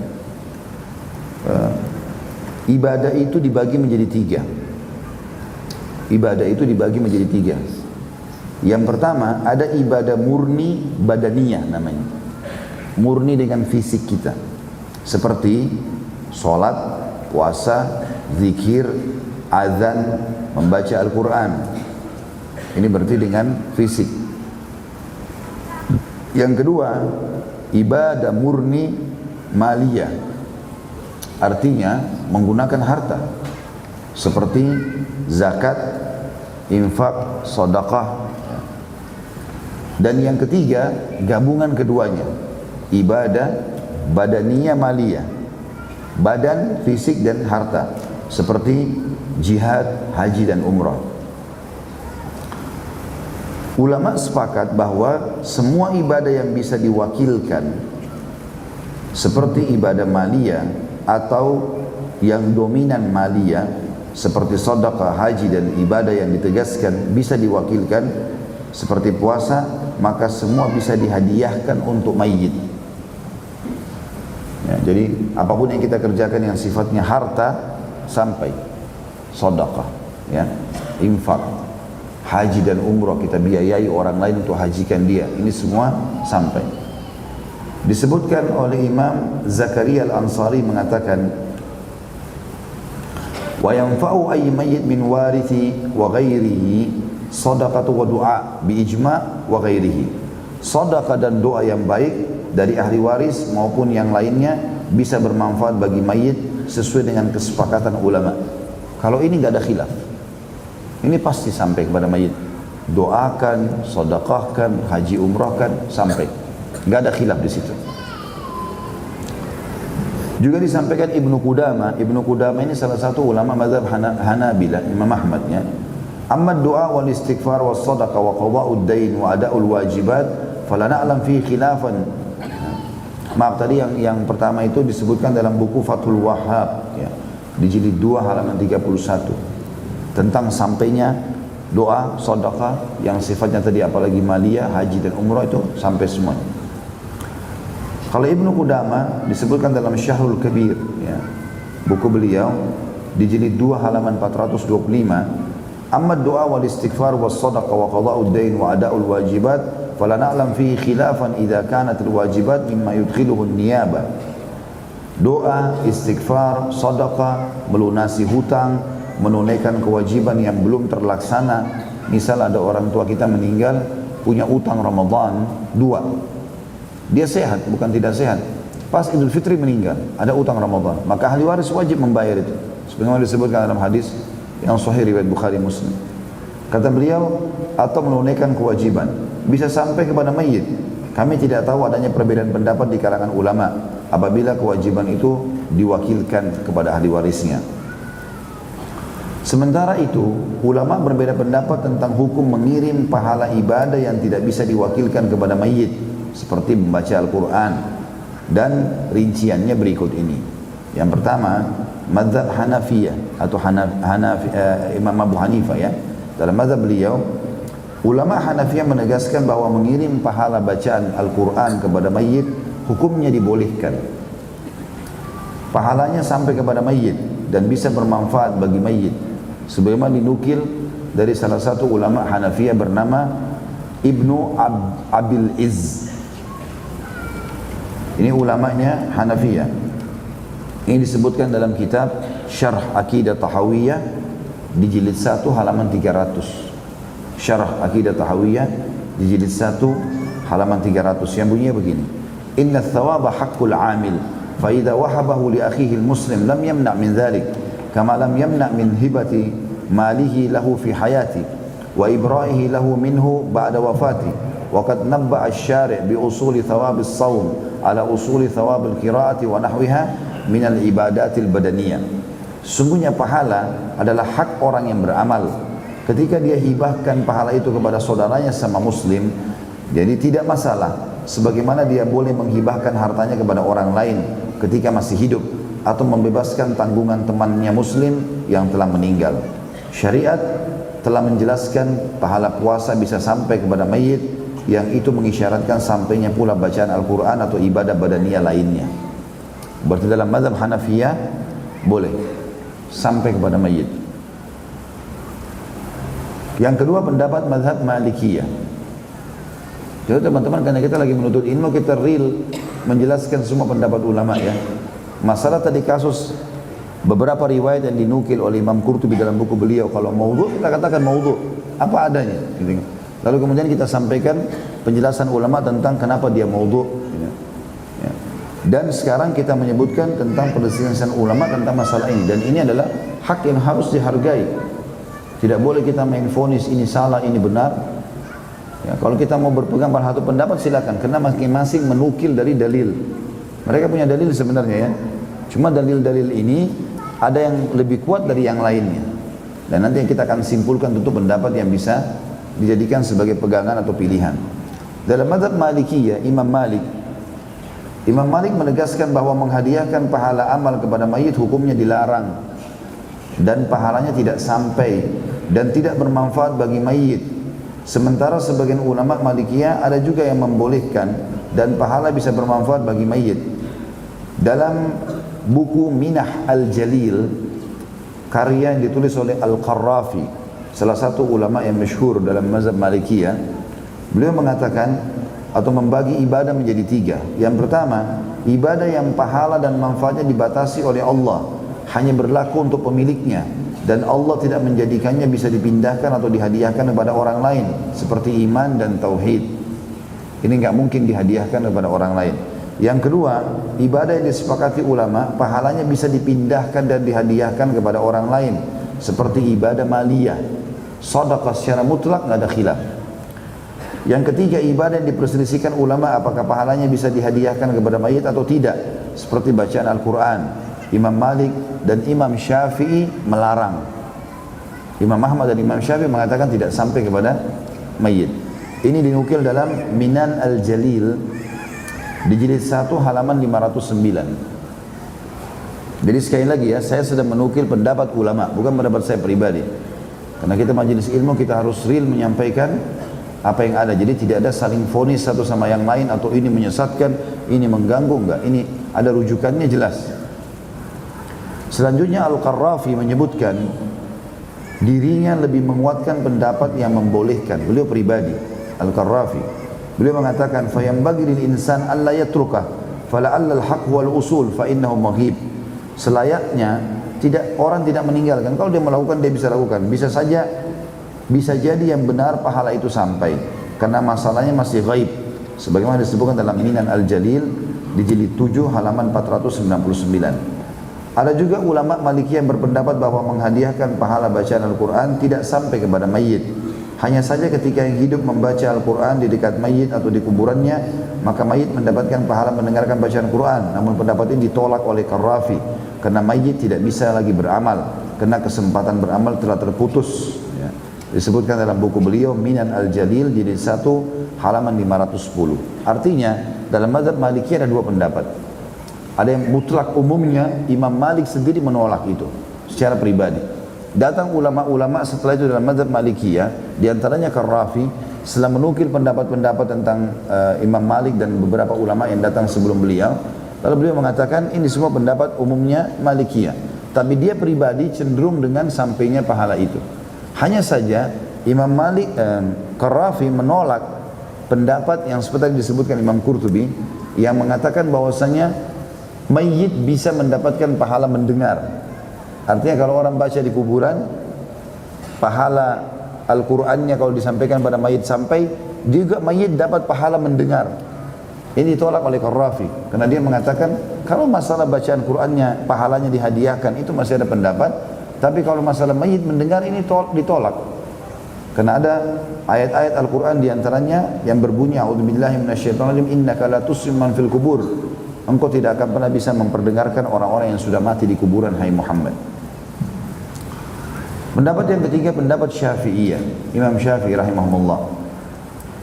[SPEAKER 1] ibadah itu dibagi menjadi 3. Ibadah itu dibagi menjadi 3. Yang pertama, ada ibadah murni badaniyah namanya. Murni dengan fisik kita. Seperti sholat, puasa, zikir, azan, membaca Al-Quran. Ini berarti dengan fisik. Yang kedua, ibadah murni maliyah. Artinya menggunakan harta. Seperti zakat, infak, sedekah. Dan yang ketiga, gabungan keduanya. Ibadah badaniyah maliyah. Badan, fisik dan harta. Seperti jihad, haji dan umrah. Ulama sepakat bahwa semua ibadah yang bisa diwakilkan seperti ibadah maliyah atau yang dominan maliyah seperti sedekah, haji dan ibadah yang ditegaskan bisa diwakilkan seperti puasa, maka semua bisa dihadiahkan untuk mayit. Ya, jadi apapun yang kita kerjakan yang sifatnya harta sampai sedekah, ya, infak, haji dan umrah, kita biayai orang lain untuk hajikan dia, ini semua sampai. Disebutkan oleh Imam Zakaria Al-Ansari mengatakan, wa yanfa'u ayy mayyit min warithi wa ghairihi shadaqatu wa du'a bi ijma' wa ghairihi. Sedekah dan doa yang baik dari ahli waris maupun yang lainnya bisa bermanfaat bagi mayit sesuai dengan kesepakatan ulama. Kalau ini nggak ada khilaf, ini pasti sampai kepada mayit. Doakan, sedekahkan, haji umrahkan, sampai. Nggak ada khilaf di situ. Juga disampaikan Ibnu Qudamah. Ibnu Qudamah ini salah satu ulama mazhab Hanabilah, Imam Ahmad, ya. Amma doa wal istighfar was sadaqah wa qada'ud dain wa ada'ul wajibat fala na'lam fi khilafan. Maaf, tadi yang pertama itu disebutkan dalam buku Fathul Wahhab, ya, di jilid 2 halaman 31 tentang sampainya doa, sedekah yang sifatnya tadi apalagi maliyah, haji dan umrah itu sampai semua. Kalau Ibnu Qudamah disebutkan dalam Syahrul Kabir, ya, buku beliau di jilid 2 halaman 425, amma doa wal istighfar was sadaqah wa qada'ud dain wa ada'ul wajibat fala na'lam fihi khilafan idza kanat al wajibat mimma yudkhiluhu an-niyabah. Doa, istighfar, sedekah, melunasi hutang, menunaikan kewajiban yang belum terlaksana. Misal ada orang tua kita meninggal, punya utang Ramadan 2. Dia sehat, bukan tidak sehat. Pas Idul Fitri meninggal, ada utang Ramadan. Maka ahli waris wajib membayar itu. Sebagaimana disebutkan dalam hadis yang sahih riwayat Bukhari Muslim. Kata beliau, atau menunaikan kewajiban. Bisa sampai kepada mayit. Kami tidak tahu adanya perbedaan pendapat di kalangan ulama apabila kewajiban itu diwakilkan kepada ahli warisnya. Sementara itu, ulama berbeda pendapat tentang hukum mengirim pahala ibadah yang tidak bisa diwakilkan kepada mayit, seperti membaca Al-Quran, dan rinciannya berikut ini. Yang pertama, mazhab Hanafiyah atau Imam Abu Hanifah, ya. Dalam mazhab beliau, ulama Hanafiyah menegaskan bahwa mengirim pahala bacaan Al-Quran kepada mayit hukumnya dibolehkan. Pahalanya sampai kepada mayit dan bisa bermanfaat bagi mayit. Sebagaimana dinukil dari salah satu ulama Hanafiyah bernama Ibnu Abil Izz. Ini ulamanya Hanafiyah. Ini disebutkan dalam kitab Syarh Aqidah Tahawiyah di jilid 1 halaman 300. Syarah Aqidah Tahawiyah di jilid 1 halaman 300 yang bunyinya begini, inna thawaba haqqul amil fa idza wahabahu li akhihi al-muslim lam yamna' min dhalik kama lam yamna' min hibati malihi lahu fi hayati wa ibra'ihi lahu minhu ba'da wafati wa qad nabba'a asy-syari' bi usuli thawab as-shawm ala usuli thawab al-qira'ati wa nahwiha min al-ibadatil badaniyah. Sungguhnya pahala adalah hak orang yang beramal. Ketika dia hibahkan pahala itu kepada saudaranya sama muslim, jadi tidak masalah. Sebagaimana dia boleh menghibahkan hartanya kepada orang lain ketika masih hidup, atau membebaskan tanggungan temannya muslim yang telah meninggal. Syariat telah menjelaskan pahala puasa bisa sampai kepada mayit, yang itu mengisyaratkan sampainya pula bacaan Al-Quran atau ibadah badaniyah lainnya. Berarti dalam mazhab Hanafiyah boleh sampai kepada mayit. Yang kedua pendapat mazhab Malikiyah. Jadi teman-teman, karena kita lagi menuntut ilmu, kita real menjelaskan semua pendapat ulama ya. Masalah tadi kasus beberapa riwayat yang dinukil oleh Imam Qurtubi dalam buku beliau, kalau maudhu kita katakan maudhu apa adanya gitu. Lalu kemudian kita sampaikan penjelasan ulama tentang kenapa dia maudhu gitu. Ya. Dan sekarang kita menyebutkan tentang perselisihan ulama tentang masalah ini, dan ini adalah hak yang harus dihargai. Tidak boleh kita main vonis ini salah ini benar ya. Kalau kita mau berpegang pada satu pendapat silakan, karena masing-masing menukil dari dalil. Mereka punya dalil sebenarnya ya. Cuma dalil-dalil ini ada yang lebih kuat dari yang lainnya. Dan nanti yang kita akan simpulkan tentu pendapat yang bisa dijadikan sebagai pegangan atau pilihan. Dalam mazhab Malikiyah, Imam Malik menegaskan bahwa menghadiahkan pahala amal kepada mayit hukumnya dilarang, dan pahalanya tidak sampai dan tidak bermanfaat bagi mayit. Sementara sebagian ulama Malikiyah ada juga yang membolehkan dan pahala bisa bermanfaat bagi mayit. Dalam buku Minah Al-Jalil, karya yang ditulis oleh Al-Qarrafi, salah satu ulama yang masyhur dalam mazhab Malikiyah, beliau mengatakan atau membagi ibadah menjadi tiga. Yang pertama, ibadah yang pahala dan manfaatnya dibatasi oleh Allah, hanya berlaku untuk pemiliknya, dan Allah tidak menjadikannya bisa dipindahkan atau dihadiahkan kepada orang lain, seperti iman dan tauhid. Ini nggak mungkin dihadiahkan kepada orang lain. Yang kedua, ibadah yang disepakati ulama, pahalanya bisa dipindahkan dan dihadiahkan kepada orang lain, seperti ibadah maliyah, sedekah secara mutlak nggak ada khilaf. Yang ketiga, ibadah yang diperselisihkan ulama apakah pahalanya bisa dihadiahkan kepada mayit atau tidak, seperti bacaan Al-Quran. Imam Malik dan Imam Syafi'i melarang. Imam Ahmad dan Imam Syafi'i mengatakan tidak sampai kepada mayit. Ini dinukil dalam Minan Al-Jalil di jilid 1 halaman 509. Jadi sekali lagi ya, saya sedang menukil pendapat ulama, bukan pendapat saya pribadi. Karena kita majelis ilmu, kita harus real menyampaikan apa yang ada. Jadi tidak ada saling vonis satu sama yang lain, atau ini menyesatkan, ini mengganggu, enggak. Ini ada rujukannya jelas. Selanjutnya Al-Qarrafi menyebutkan dirinya lebih menguatkan pendapat yang membolehkan. Beliau pribadi, Al-Qarrafi, beliau mengatakan, fayambagi lil insan alla yatrukah fala'alla al-haq wal usul fa innahu maghib. Selayaknya orang tidak meninggalkan. Kalau dia melakukan, dia bisa lakukan. Bisa jadi yang benar pahala itu sampai, karena masalahnya masih ghaib, sebagaimana disebutkan dalam Minan Al-Jalil di jilid 7 halaman 499. Ada juga ulama Malikiyah yang berpendapat bahwa menghadiahkan pahala bacaan Al-Quran tidak sampai kepada mayit. Hanya saja ketika yang hidup membaca Al-Quran di dekat mayit atau di kuburannya, maka mayit mendapatkan pahala mendengarkan bacaan Quran. Namun pendapat ini ditolak oleh Qarrafi, karena mayit tidak bisa lagi beramal, karena kesempatan beramal telah terputus ya. Disebutkan dalam buku beliau Minan Al-Jalil jilid 1 halaman 510. Artinya dalam mazhab Malikiyah ada dua pendapat. Ada yang mutlak umumnya, Imam Malik sendiri menolak itu secara pribadi. Datang ulama-ulama setelah itu dalam mazhab Malikiyah, diantaranya Qarrafi, setelah menukil pendapat-pendapat tentang Imam Malik dan beberapa ulama yang datang sebelum beliau, lalu beliau mengatakan ini semua pendapat umumnya Malikiyah, tapi dia pribadi cenderung dengan sampainya pahala itu. Hanya saja Imam Malik, Qarrafi menolak pendapat yang seperti disebutkan Imam Qurtubi, yang mengatakan bahwasanya mayit bisa mendapatkan pahala mendengar. Artinya kalau orang baca di kuburan, pahala Al-Qur'annya kalau disampaikan pada mayit sampai, juga mayit dapat pahala mendengar. Ini ditolak oleh Qarrafi, karena dia mengatakan kalau masalah bacaan Qur'annya pahalanya dihadiahkan, itu masih ada pendapat. Tapi kalau masalah mayit mendengar, ini ditolak. Karena ada ayat-ayat Al-Qur'an diantaranya yang berbunyi, a'udzubillahi minasyaitonirrajim, innaka la tusmi'u man fil kubur. Engkau tidak akan pernah bisa memperdengarkan orang-orang yang sudah mati di kuburan, hai Muhammad. Pendapat yang ketiga pendapat Syafi'iyah, Imam Syafi'i rahimahullah.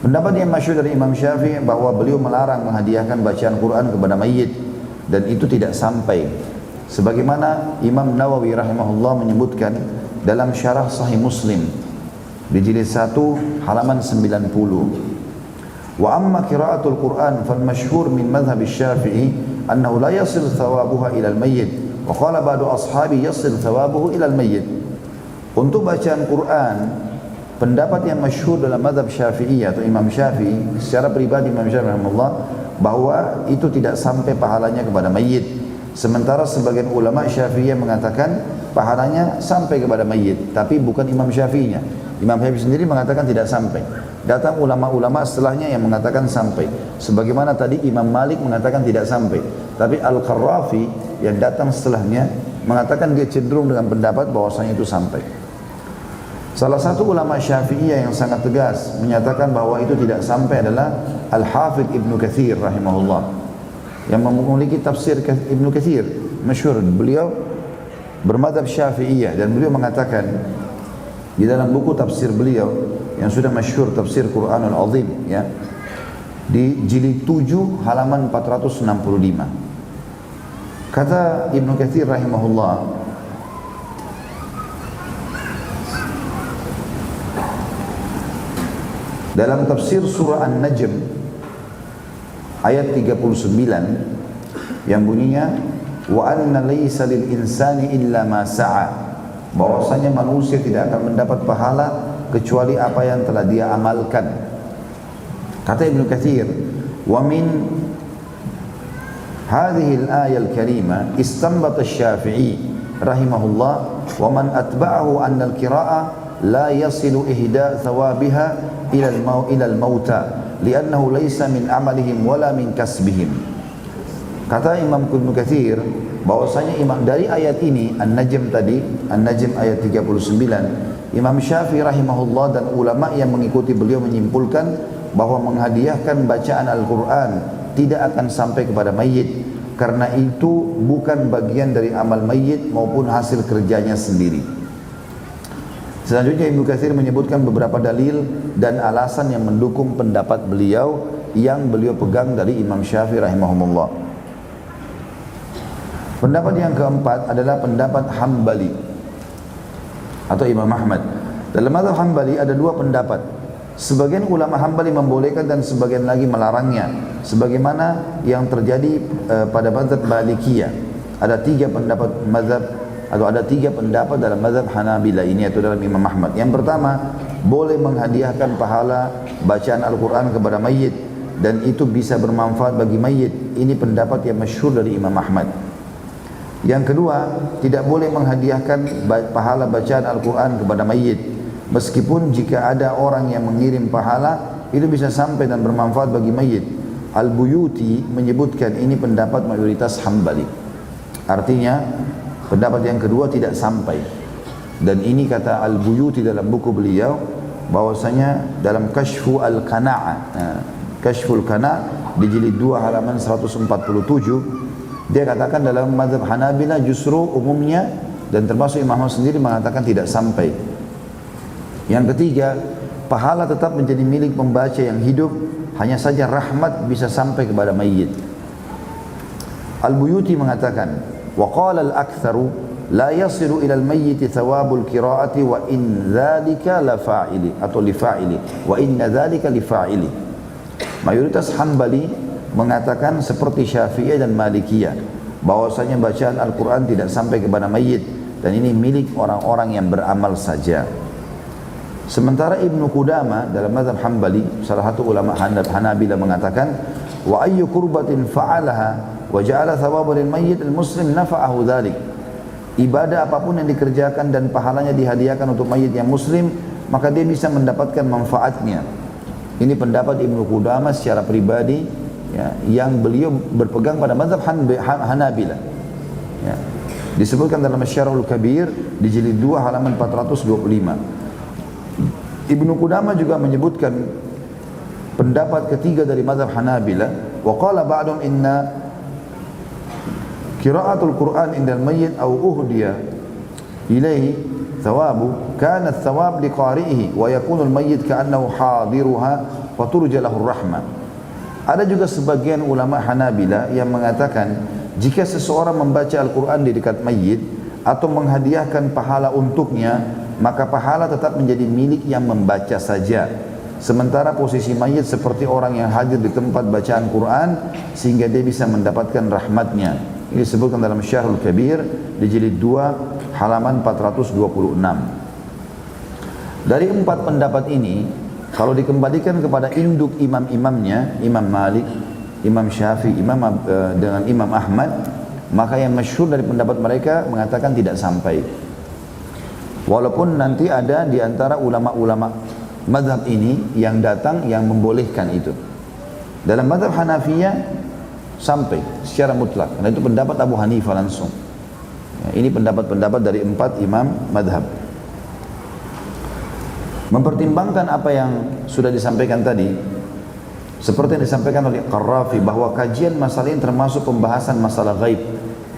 [SPEAKER 1] Pendapat yang masyhur dari Imam Syafi'i bahwa beliau melarang menghadiahkan bacaan Quran kepada mayit dan itu tidak sampai. Sebagaimana Imam Nawawi rahimahullah menyebutkan dalam syarah Sahih Muslim di jilid 1 halaman 90. Wa amma qiraatul Quran fal masyhur min madhhab Syafi'i annahu la yasil thawabuha ila al-mayyit wa qala ba'du ashabi yasil thawabuhu ila al-mayyit. Untuk bacaan Quran, pendapat yang masyhur dalam mazhab Syafi'i atau Imam Syafi'i, secara pribadi Imam Syafi'i rahimahullah, bahwa itu tidak sampai pahalanya kepada mayit. Sementara sebagian ulama Syafi'i mengatakan pahalanya sampai kepada mayit, tapi bukan Imam Syafi'inya. Imam Syafi'i sendiri mengatakan tidak sampai. Datang ulama-ulama setelahnya yang mengatakan sampai. Sebagaimana tadi Imam Malik mengatakan tidak sampai. Tapi Al-Qarrafi yang datang setelahnya mengatakan dia cenderung dengan pendapat bahwasanya itu sampai. Salah satu ulama Syafi'iyah yang sangat tegas menyatakan bahwa itu tidak sampai adalah Al-Hafidh Ibnu Katsir rahimahullah, yang memiliki tafsir Ibnu Katsir masyhur. Beliau bermadhab Syafi'iyah dan beliau mengatakan di dalam buku tafsir beliau yang sudah masyhur, tafsir Quranul Azim, ya, di jilid 7 halaman 465. Kata Ibnu Katsir rahimahullah, dalam tafsir surah An-Najm ayat 39 yang bunyinya wa anna laysa lil insani illa ma sa'a, bahwasanya manusia tidak akan mendapat pahala kecuali apa yang telah dia amalkan. Kata Ibnu Katsir, wa min hadhihi al-ayah al-karimah istanbata asy-Syafi'i rahimahullah wa man atba'ahu anna al-qira'ah la yasilu ihda thawabiha ila al-mauta li'annahu laysa min amalihim wala min kasbihim. Kata Imam Ibnu Katsir bahwasanya dari ayat ini An-Najm tadi, An-Najm ayat 39, Imam Syafi'i rahimahullah dan ulama yang mengikuti beliau menyimpulkan bahwa menghadiahkan bacaan Al-Quran tidak akan sampai kepada mayit karena itu bukan bagian dari amal mayit maupun hasil kerjanya sendiri. Selanjutnya Ibnu Katsir menyebutkan beberapa dalil dan alasan yang mendukung pendapat beliau yang beliau pegang dari Imam Syafi'i rahimahumullah. Pendapat yang keempat adalah pendapat Hambali atau Imam Ahmad. Dalam mazhab Hambali ada dua pendapat. Sebagian ulama Hambali membolehkan dan sebagian lagi melarangnya, sebagaimana yang terjadi pada mazhab Malikiyah. Ada tiga pendapat mazhab atau ada tiga pendapat dalam mazhab Hanabila ini atau dalam Imam Ahmad. Yang pertama, boleh menghadiahkan pahala bacaan Al-Quran kepada mayit dan itu bisa bermanfaat bagi mayit. Ini pendapat yang masyhur dari Imam Ahmad. Yang kedua, tidak boleh menghadiahkan pahala bacaan Al-Quran kepada mayit, meskipun jika ada orang yang mengirim pahala itu bisa sampai dan bermanfaat bagi mayit. Al-Buyuti menyebutkan ini pendapat mayoritas Hambali. Artinya pendapat yang kedua tidak sampai. Dan ini kata Al-Buyuti dalam buku beliau bahwasanya dalam Kashfu Al-Qana'ah, Kashful Qana' di jilid 2 halaman 147, dia katakan dalam mazhab Hanabila justru umumnya dan termasuk Imam Ahmad sendiri mengatakan tidak sampai. Yang ketiga, pahala tetap menjadi milik pembaca yang hidup, hanya saja rahmat bisa sampai kepada mayit. Al-Buyuti mengatakan, wa qala al-aktharu la yasilu ila al-mayyit thawabul qira'ati wa in dzalika la fa'ili atau li fa'ili wa inna dzalika li fa'ili. Mayoritas Hambali mengatakan seperti Syafi'iyah dan Malikiyah bahwasanya bacaan Al-Quran tidak sampai kepada mayit dan ini milik orang-orang yang beramal saja. Sementara Ibnu Qudamah dalam mazhab Hambali, salah satu ulama Hanabila mengatakan wa ayyu qurbatin fa'alaha wa ja'ala thawaban lil mayyit al-muslim nafa'ahu dzalik. Ibadah apapun yang dikerjakan dan pahalanya dihadiahkan untuk mayit yang muslim, maka dia bisa mendapatkan manfaatnya. Ini pendapat Ibnu Qudamah secara pribadi, ya, yang beliau berpegang pada mazhab Hanabila. Ya. Disebutkan dalam Asy-Syarhul Kabir di jilid 2 halaman 425. Ibnu Qudamah juga menyebutkan pendapat ketiga dari mazhab Hanabila, wa qala ba'dhum inna qira'atul Qur'an indal mayyit aw uhdiya ilaihi thawabu kana thawab liqari'ihi wa yakunu al-mayyit ka'annahu hadiruha wa turja lahu rahmah. Ada juga sebagian ulama Hanabila yang mengatakan jika seseorang membaca Al-Quran di dekat mayit atau menghadiahkan pahala untuknya, maka pahala tetap menjadi milik yang membaca saja. Sementara posisi mayit seperti orang yang hadir di tempat bacaan Quran sehingga dia bisa mendapatkan rahmatnya. Ini disebutkan dalam Syarhul Kabir di jilid 2 halaman 426. Dari 4 pendapat ini, kalau dikembalikan kepada induk imam-imamnya, Imam Malik, Imam Syafi'i, dengan Imam Ahmad, maka yang masyhur dari pendapat mereka mengatakan tidak sampai. Walaupun nanti ada di antara ulama-ulama mazhab ini yang datang yang membolehkan itu. Dalam mazhab Hanafiyah sampai secara mutlak. Karena itu pendapat Abu Hanifah langsung. Ya, ini pendapat-pendapat dari 4 imam mazhab. Mempertimbangkan apa yang sudah disampaikan tadi, seperti yang disampaikan oleh Qarrafi bahwa kajian masalah ini termasuk pembahasan masalah gaib.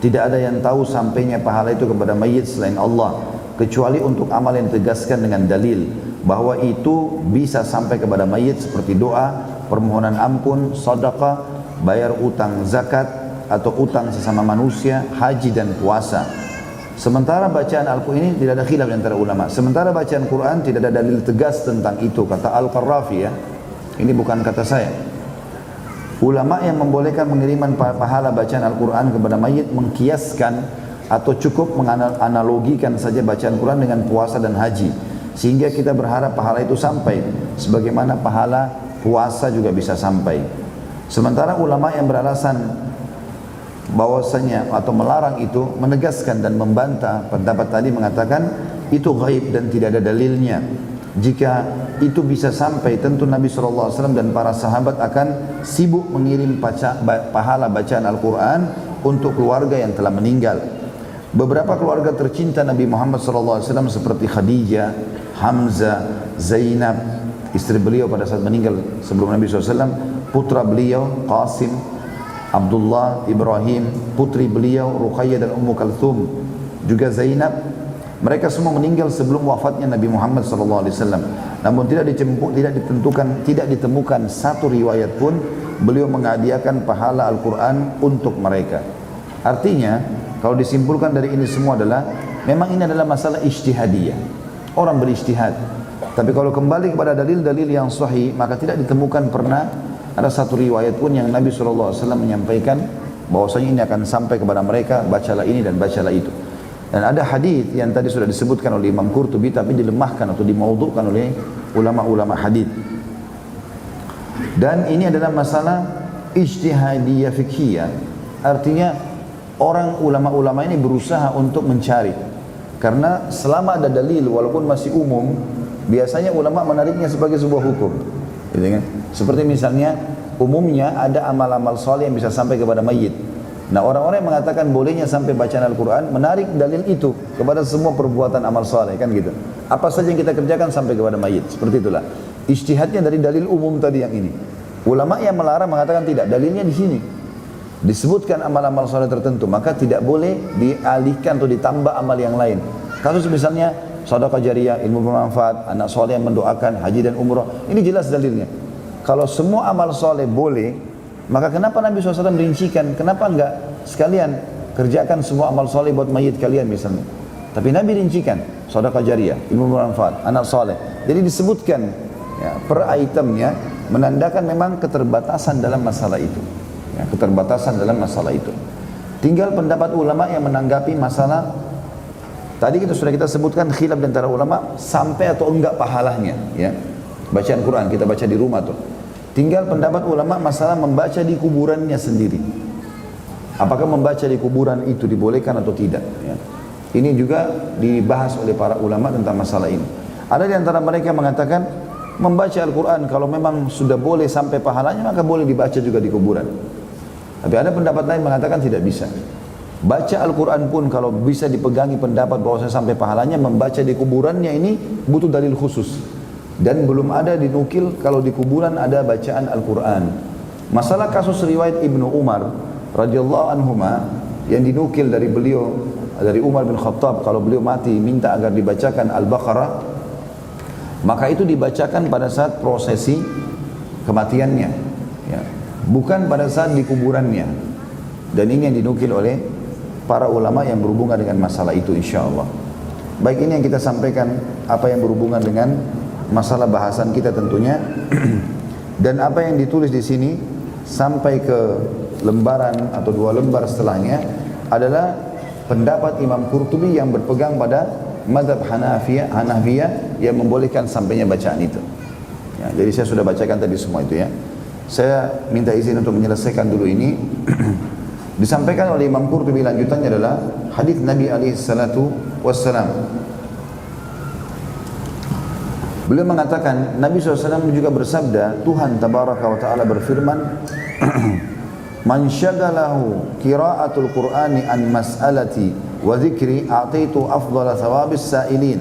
[SPEAKER 1] Tidak ada yang tahu sampainya pahala itu kepada mayit selain Allah, kecuali untuk amal yang ditegaskan dengan dalil bahwa itu bisa sampai kepada mayit seperti doa, permohonan ampun, sedekah, bayar utang zakat atau utang sesama manusia, haji dan puasa. Sementara bacaan Al-Quran ini tidak ada khilaf antara ulama. Sementara bacaan Quran tidak ada dalil tegas tentang itu, kata Al-Qarrafi ya. Ini bukan kata saya. Ulama yang membolehkan pengiriman pahala bacaan Al-Quran kepada mayit mengkiaskan atau cukup menganalogikan saja bacaan Quran dengan puasa dan haji, sehingga kita berharap pahala itu sampai sebagaimana pahala puasa juga bisa sampai. Sementara ulama yang beralasan bahwasanya atau melarang itu menegaskan dan membantah pendapat tadi, mengatakan itu gaib dan tidak ada dalilnya. Jika itu bisa sampai, tentu Nabi SAW dan para sahabat akan sibuk mengirim pahala bacaan Al-Quran untuk keluarga yang telah meninggal. Beberapa keluarga tercinta Nabi Muhammad SAW seperti Khadijah, Hamzah, Zainab, istri beliau pada saat meninggal sebelum Nabi SAW, putra beliau Qasim, Abdullah, Ibrahim, putri beliau Ruqayyah dan Ummu Kalthum, juga Zainab. Mereka semua meninggal sebelum wafatnya Nabi Muhammad SAW. Namun tidak ditemukan satu riwayat pun beliau menghadiahkan pahala Al-Quran untuk mereka. Artinya, kalau disimpulkan dari ini semua adalah memang ini adalah masalah ijtihadiyah. Orang berijtihad. Tapi kalau kembali kepada dalil-dalil yang sahih, maka tidak ditemukan pernah ada satu riwayat pun yang Nabi SAW menyampaikan bahwasanya ini akan sampai kepada mereka, bacalah ini dan bacalah itu. Dan ada hadis yang tadi sudah disebutkan oleh Imam Qurtubi tapi dilemahkan atau dimaudhu'kan oleh ulama-ulama hadis. Dan ini adalah masalah ijtihadiyah fiqhiyah. Artinya orang ulama-ulama ini berusaha untuk mencari. Karena selama ada dalil walaupun masih umum, biasanya ulama menariknya sebagai sebuah hukum. Gitu kan? Seperti misalnya umumnya ada amal-amal saleh yang bisa sampai kepada mayit. Nah, orang-orang yang mengatakan bolehnya sampai bacaan Al-Quran menarik dalil itu kepada semua perbuatan amal saleh, kan gitu. Apa saja yang kita kerjakan sampai kepada mayit, seperti itulah. Ijtihadnya dari dalil umum tadi yang ini. Ulama yang melarang mengatakan tidak, dalilnya di sini. Disebutkan amal-amal saleh tertentu, maka tidak boleh dialihkan atau ditambah amal yang lain. Kasus misalnya sedekah jariyah, ilmu bermanfaat, anak saleh yang mendoakan, haji dan umrah, ini jelas dalilnya. Kalau semua amal saleh boleh, maka kenapa Nabi SAW merincikan? Kenapa enggak sekalian kerjakan semua amal soleh buat mayit kalian misalnya? Tapi Nabi rincikan, sedekah jariyah, ilmu bermanfaat, anak soleh. Jadi disebutkan ya, per itemnya menandakan memang keterbatasan dalam masalah itu. Ya, keterbatasan dalam masalah itu. Tinggal pendapat ulama yang menanggapi masalah tadi sudah kita sebutkan khilaf antara ulama sampai atau enggak pahalanya. Ya, bacaan Quran kita baca di rumah tuh. Tinggal pendapat ulama masalah membaca di kuburannya sendiri. Apakah membaca di kuburan itu dibolehkan atau tidak? Ya. Ini juga dibahas oleh para ulama tentang masalah ini. Ada di antara mereka yang mengatakan membaca Al-Quran kalau memang sudah boleh sampai pahalanya maka boleh dibaca juga di kuburan. Tapi ada pendapat lain mengatakan tidak bisa. Baca Al-Quran pun kalau bisa dipegangi pendapat bahwa sampai pahalanya, membaca di kuburannya ini butuh dalil khusus. Dan belum ada dinukil kalau di kuburan ada bacaan Al-Quran. Masalah kasus riwayat Ibnu Umar radhiyallahu anhuma yang dinukil dari beliau dari Umar bin Khattab, kalau beliau mati minta agar dibacakan Al-Baqarah, maka itu dibacakan pada saat prosesi kematiannya, ya, bukan pada saat di kuburannya. Dan ini yang dinukil oleh para ulama yang berhubungan dengan masalah itu, insya Allah. Baik, ini yang kita sampaikan, apa yang berhubungan dengan masalah bahasan kita tentunya. Dan apa yang ditulis di sini sampai ke lembaran atau 2 lembar setelahnya adalah pendapat Imam Qurtubi yang berpegang pada mazhab Hanafiyah yang membolehkan sampainya bacaan itu. Ya, jadi saya sudah bacakan tadi semua itu ya. Saya minta izin untuk menyelesaikan dulu ini. Disampaikan oleh Imam Qurtubi lanjutannya adalah hadis Nabi alaihi salatu wassalam. Beliau mengatakan, Nabi SAW juga bersabda, Tuhan Tabaraka wa Ta'ala berfirman, Man syagalahu qira'atul Qur'ani an mas'alati wa zikri a'taitu afdala thawabis sa'ilin.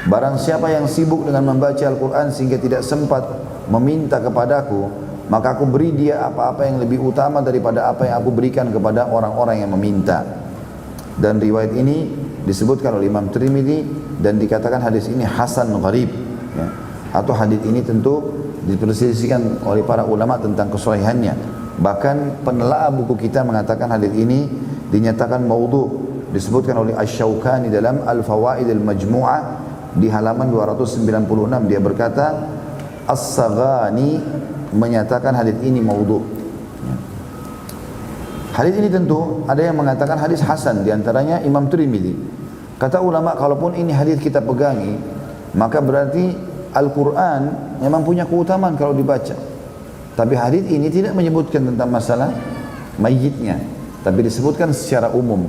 [SPEAKER 1] Barang siapa yang sibuk dengan membaca Al-Quran sehingga tidak sempat meminta kepadaku, maka aku beri dia apa-apa yang lebih utama daripada apa yang aku berikan kepada orang-orang yang meminta. Dan riwayat ini disebutkan oleh Imam Tirmidzi dan dikatakan hadis ini hasan gharib, ya. Atau hadis ini tentu diperselisihkan oleh para ulama tentang kesahihannya. Bahkan penelaah buku kita mengatakan hadis ini dinyatakan maudhu. Disebutkan oleh Asy-Syaukani dalam Al-Fawaid Al-Majmu'ah di halaman 296, dia berkata As-Saghani menyatakan hadis ini maudhu. Hadis ini tentu ada yang mengatakan hadis hasan, diantaranya Imam Tirmidzi. Kata ulama, kalaupun ini hadis kita pegangi, maka berarti Al-Quran memang punya keutamaan kalau dibaca. Tapi hadis ini tidak menyebutkan tentang masalah mayitnya, tapi disebutkan secara umum.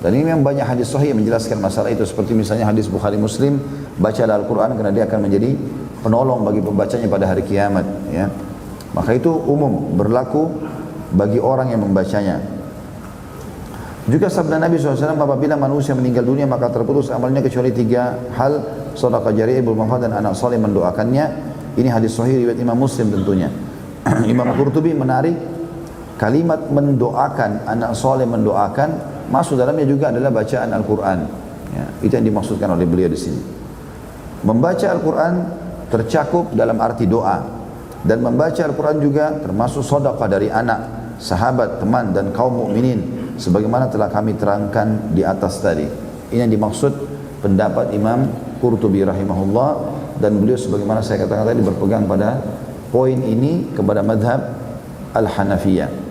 [SPEAKER 1] Dan ini memang banyak hadis sahih yang menjelaskan masalah itu, seperti misalnya hadis Bukhari Muslim, bacalah Al-Quran karena dia akan menjadi penolong bagi pembacanya pada hari kiamat, ya. Maka itu umum, berlaku bagi orang yang membacanya. Juga sabda Nabi SAW, apabila manusia meninggal dunia maka terputus amalnya kecuali 3 hal, sedekah jariyah, bermanfaat, dan anak saleh mendoakannya. Ini hadis sahih riwayat Imam Muslim tentunya. Imam Qurtubi menarik kalimat mendoakan, anak saleh mendoakan, masuk dalamnya juga adalah bacaan Al-Quran, ya, itu yang dimaksudkan oleh beliau di sini. Membaca Al-Quran tercakup dalam arti doa, dan membaca Al-Quran juga termasuk sedekah dari anak, sahabat, teman, dan kaum mukminin, sebagaimana telah kami terangkan di atas tadi. Ini yang dimaksud pendapat Imam Qurtubi rahimahullah, dan beliau sebagaimana saya katakan tadi berpegang pada poin ini kepada madhab Al-Hanafiyah.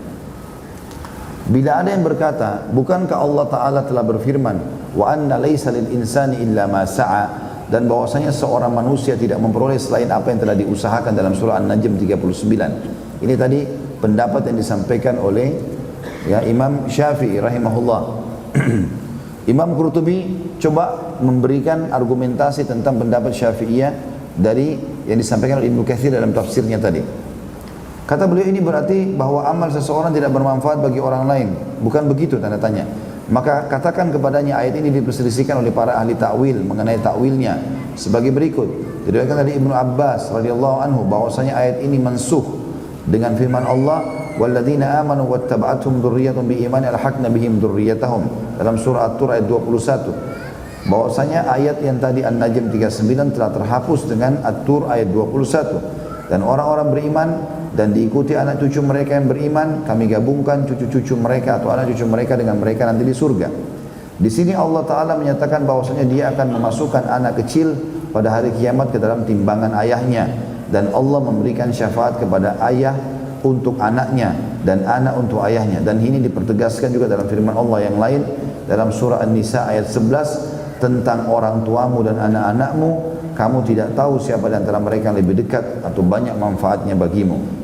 [SPEAKER 1] Bila ada yang berkata, bukankah Allah Ta'ala telah berfirman, wa anna laysa lil insani illa ma sa'a, dan bahwasanya seorang manusia tidak memperoleh selain apa yang telah diusahakan dalam surah An-Najm 39. Ini tadi pendapat yang disampaikan oleh ya, Imam Syafi'i rahimahullah. Imam Qurtubi coba memberikan argumentasi tentang pendapat Syafi'iyah dari yang disampaikan oleh Ibnu Katsir dalam tafsirnya tadi. Kata beliau, ini berarti bahwa amal seseorang tidak bermanfaat bagi orang lain. Bukan begitu, tanda tanya. Maka katakan kepadanya, ayat ini diperselisihkan oleh para ahli ta'wil mengenai ta'wilnya sebagai berikut. Diriwayatkan dari Ibnu Abbas radhiyallahu anhu bahwasanya ayat ini mansukh dengan firman Allah, walladzina amanu wattaba'athum dzurriyyatuhum biiman alhaqna bihim dzurriyyatahum, dalam surah At-Tur ayat 21. Bahwasanya ayat yang tadi An-Najm 39 telah terhapus dengan At-Tur ayat 21. Dan orang-orang beriman dan diikuti anak cucu mereka yang beriman, kami gabungkan cucu-cucu mereka atau anak cucu mereka dengan mereka nanti di surga. Di sini Allah Ta'ala menyatakan bahwasanya dia akan memasukkan anak kecil pada hari kiamat ke dalam timbangan ayahnya, dan Allah memberikan syafaat kepada ayah untuk anaknya dan anak untuk ayahnya. Dan ini dipertegaskan juga dalam firman Allah yang lain dalam surah An-Nisa ayat 11 tentang orang tuamu dan anak-anakmu, kamu tidak tahu siapa di antara mereka yang lebih dekat atau banyak manfaatnya bagimu.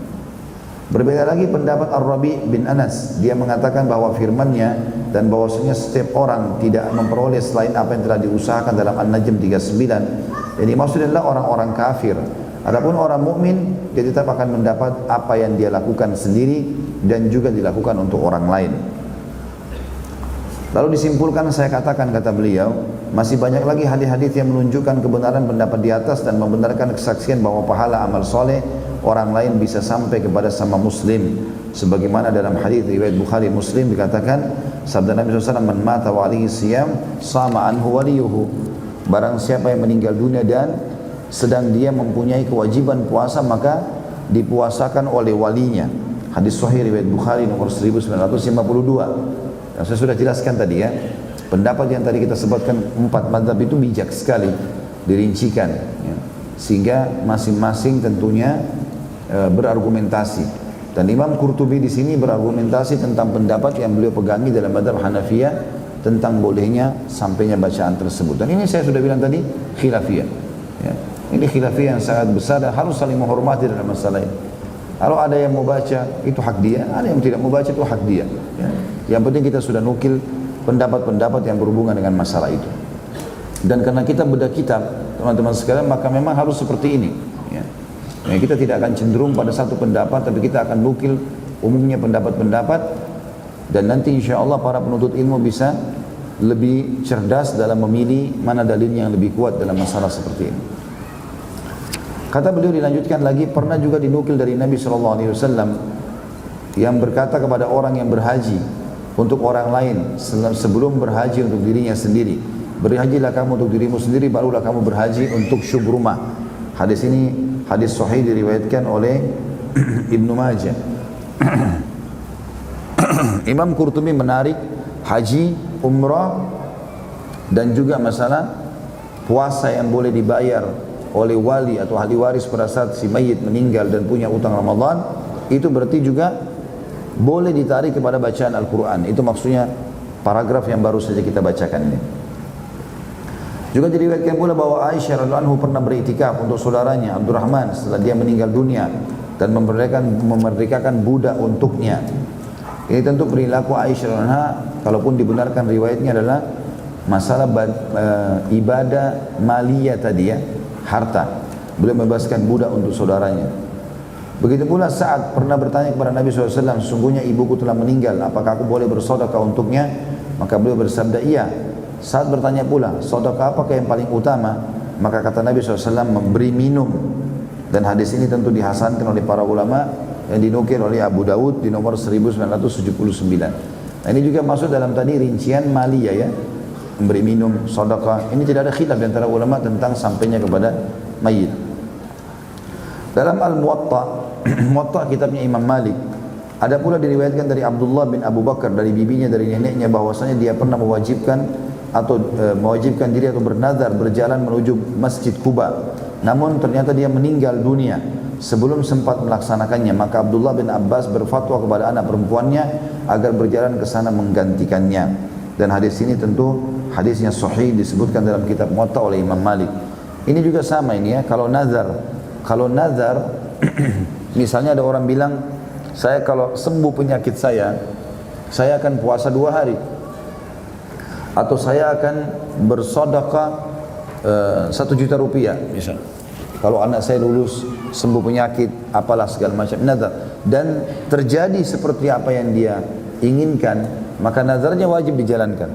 [SPEAKER 1] Berbeda lagi pendapat Ar-Rabi bin Anas, dia mengatakan bahwa firman-Nya dan bahwasanya setiap orang tidak memperoleh selain apa yang telah diusahakan dalam An-Najm 39. Jadi maksudnya adalah orang-orang kafir. Adapun orang mukmin, dia tetap akan mendapat apa yang dia lakukan sendiri dan juga dilakukan untuk orang lain. Lalu disimpulkan, saya katakan, kata beliau, masih banyak lagi hadis-hadis yang menunjukkan kebenaran pendapat di atas dan membenarkan kesaksian bahwa pahala amal soleh orang lain bisa sampai kepada sama muslim. Sebagaimana dalam hadis riwayat Bukhari Muslim dikatakan, sabda Nabi SAW, man mata wa alaihi siyam sama anhu waliyuhu. Barang siapa yang meninggal dunia dan sedang dia mempunyai kewajiban puasa, maka dipuasakan oleh walinya. Hadis sahih riwayat Bukhari nomor 1952. Yang saya sudah jelaskan tadi ya, pendapat yang tadi kita sebutkan 4 mazhab itu bijak sekali dirincikan ya, sehingga masing-masing tentunya berargumentasi. Dan Imam Qurtubi di sini berargumentasi tentang pendapat yang beliau pegangi dalam mazhab Hanafiyah tentang bolehnya sampainya bacaan tersebut. Dan ini saya sudah bilang tadi khilafiyah. Ya. Ini khilafiyah yang sangat besar dan harus saling menghormati dalam masalah ini. Kalau ada yang mau baca itu hak dia, ada yang tidak mau baca itu hak dia. Ya. Yang penting kita sudah nukil pendapat-pendapat yang berhubungan dengan masalah itu. Dan karena kita beda kitab, teman-teman sekalian, maka memang harus seperti ini. Ya. Ya, kita tidak akan cenderung pada satu pendapat, tapi kita akan nukil umumnya pendapat-pendapat, dan nanti insya Allah para penuntut ilmu bisa lebih cerdas dalam memilih mana dalilnya yang lebih kuat dalam masalah seperti ini. Kata beliau dilanjutkan lagi, pernah juga dinukil dari Nabi SAW yang berkata kepada orang yang berhaji untuk orang lain sebelum berhaji untuk dirinya sendiri, berhajilah kamu untuk dirimu sendiri, barulah kamu berhaji untuk syubrumah. Hadis ini hadis sahih diriwayatkan oleh Ibnu Majah. Imam Qurtubi menarik haji, umrah, dan juga masalah puasa yang boleh dibayar oleh wali atau ahli waris pada saat si mayit meninggal dan punya utang Ramadan, itu berarti juga boleh ditarik kepada bacaan Al-Quran. Itu maksudnya paragraf yang baru saja kita bacakan ini. Juga diriwayatkan pula bahwa Aisyah radhiyallahu anha pernah beriktikaf untuk saudaranya Abdurrahman setelah dia meninggal dunia dan memerdekakan budak untuknya. Ini tentu perilaku Aisyah radhiyallahu anha, kalaupun dibenarkan riwayatnya, adalah masalah ibadah maliyah tadi ya, harta. Beliau membebaskan budak untuk saudaranya. Begitu pula Sa'ad pernah bertanya kepada Nabi SAW, sesungguhnya ibuku telah meninggal, apakah aku boleh bersedekah untuknya? Maka beliau bersabda, iya. Saat bertanya pula, sedekah apakah yang paling utama? Maka kata Nabi SAW, memberi minum. Dan hadis ini tentu dihasankan oleh para ulama, yang dinukil oleh Abu Dawud di nomor 1979. Nah, ini juga masuk dalam tadi rincian maliyah ya, memberi minum, sedekah. Ini tidak ada khilaf di antara ulama tentang sampainya kepada mayit. Dalam Al-Muwatta, Muwatta kitabnya Imam Malik, ada pula diriwayatkan dari Abdullah bin Abu Bakar, dari bibinya, dari neneknya, bahwasanya dia pernah mewajibkan diri atau bernazar berjalan menuju Masjid Quba, namun ternyata dia meninggal dunia sebelum sempat melaksanakannya. Maka Abdullah bin Abbas berfatwa kepada anak perempuannya agar berjalan ke sana menggantikannya. Dan hadis ini tentu hadisnya sahih, disebutkan dalam kitab Muwatta oleh Imam Malik. Ini juga sama ini ya, kalau nazar misalnya ada orang bilang, saya kalau sembuh penyakit saya akan puasa 2 hari, atau saya akan bersedekah 1 juta rupiah misal, kalau anak saya lulus, sembuh penyakit, apalah segala macam nazar, dan terjadi seperti apa yang dia inginkan, maka nazarnya wajib dijalankan.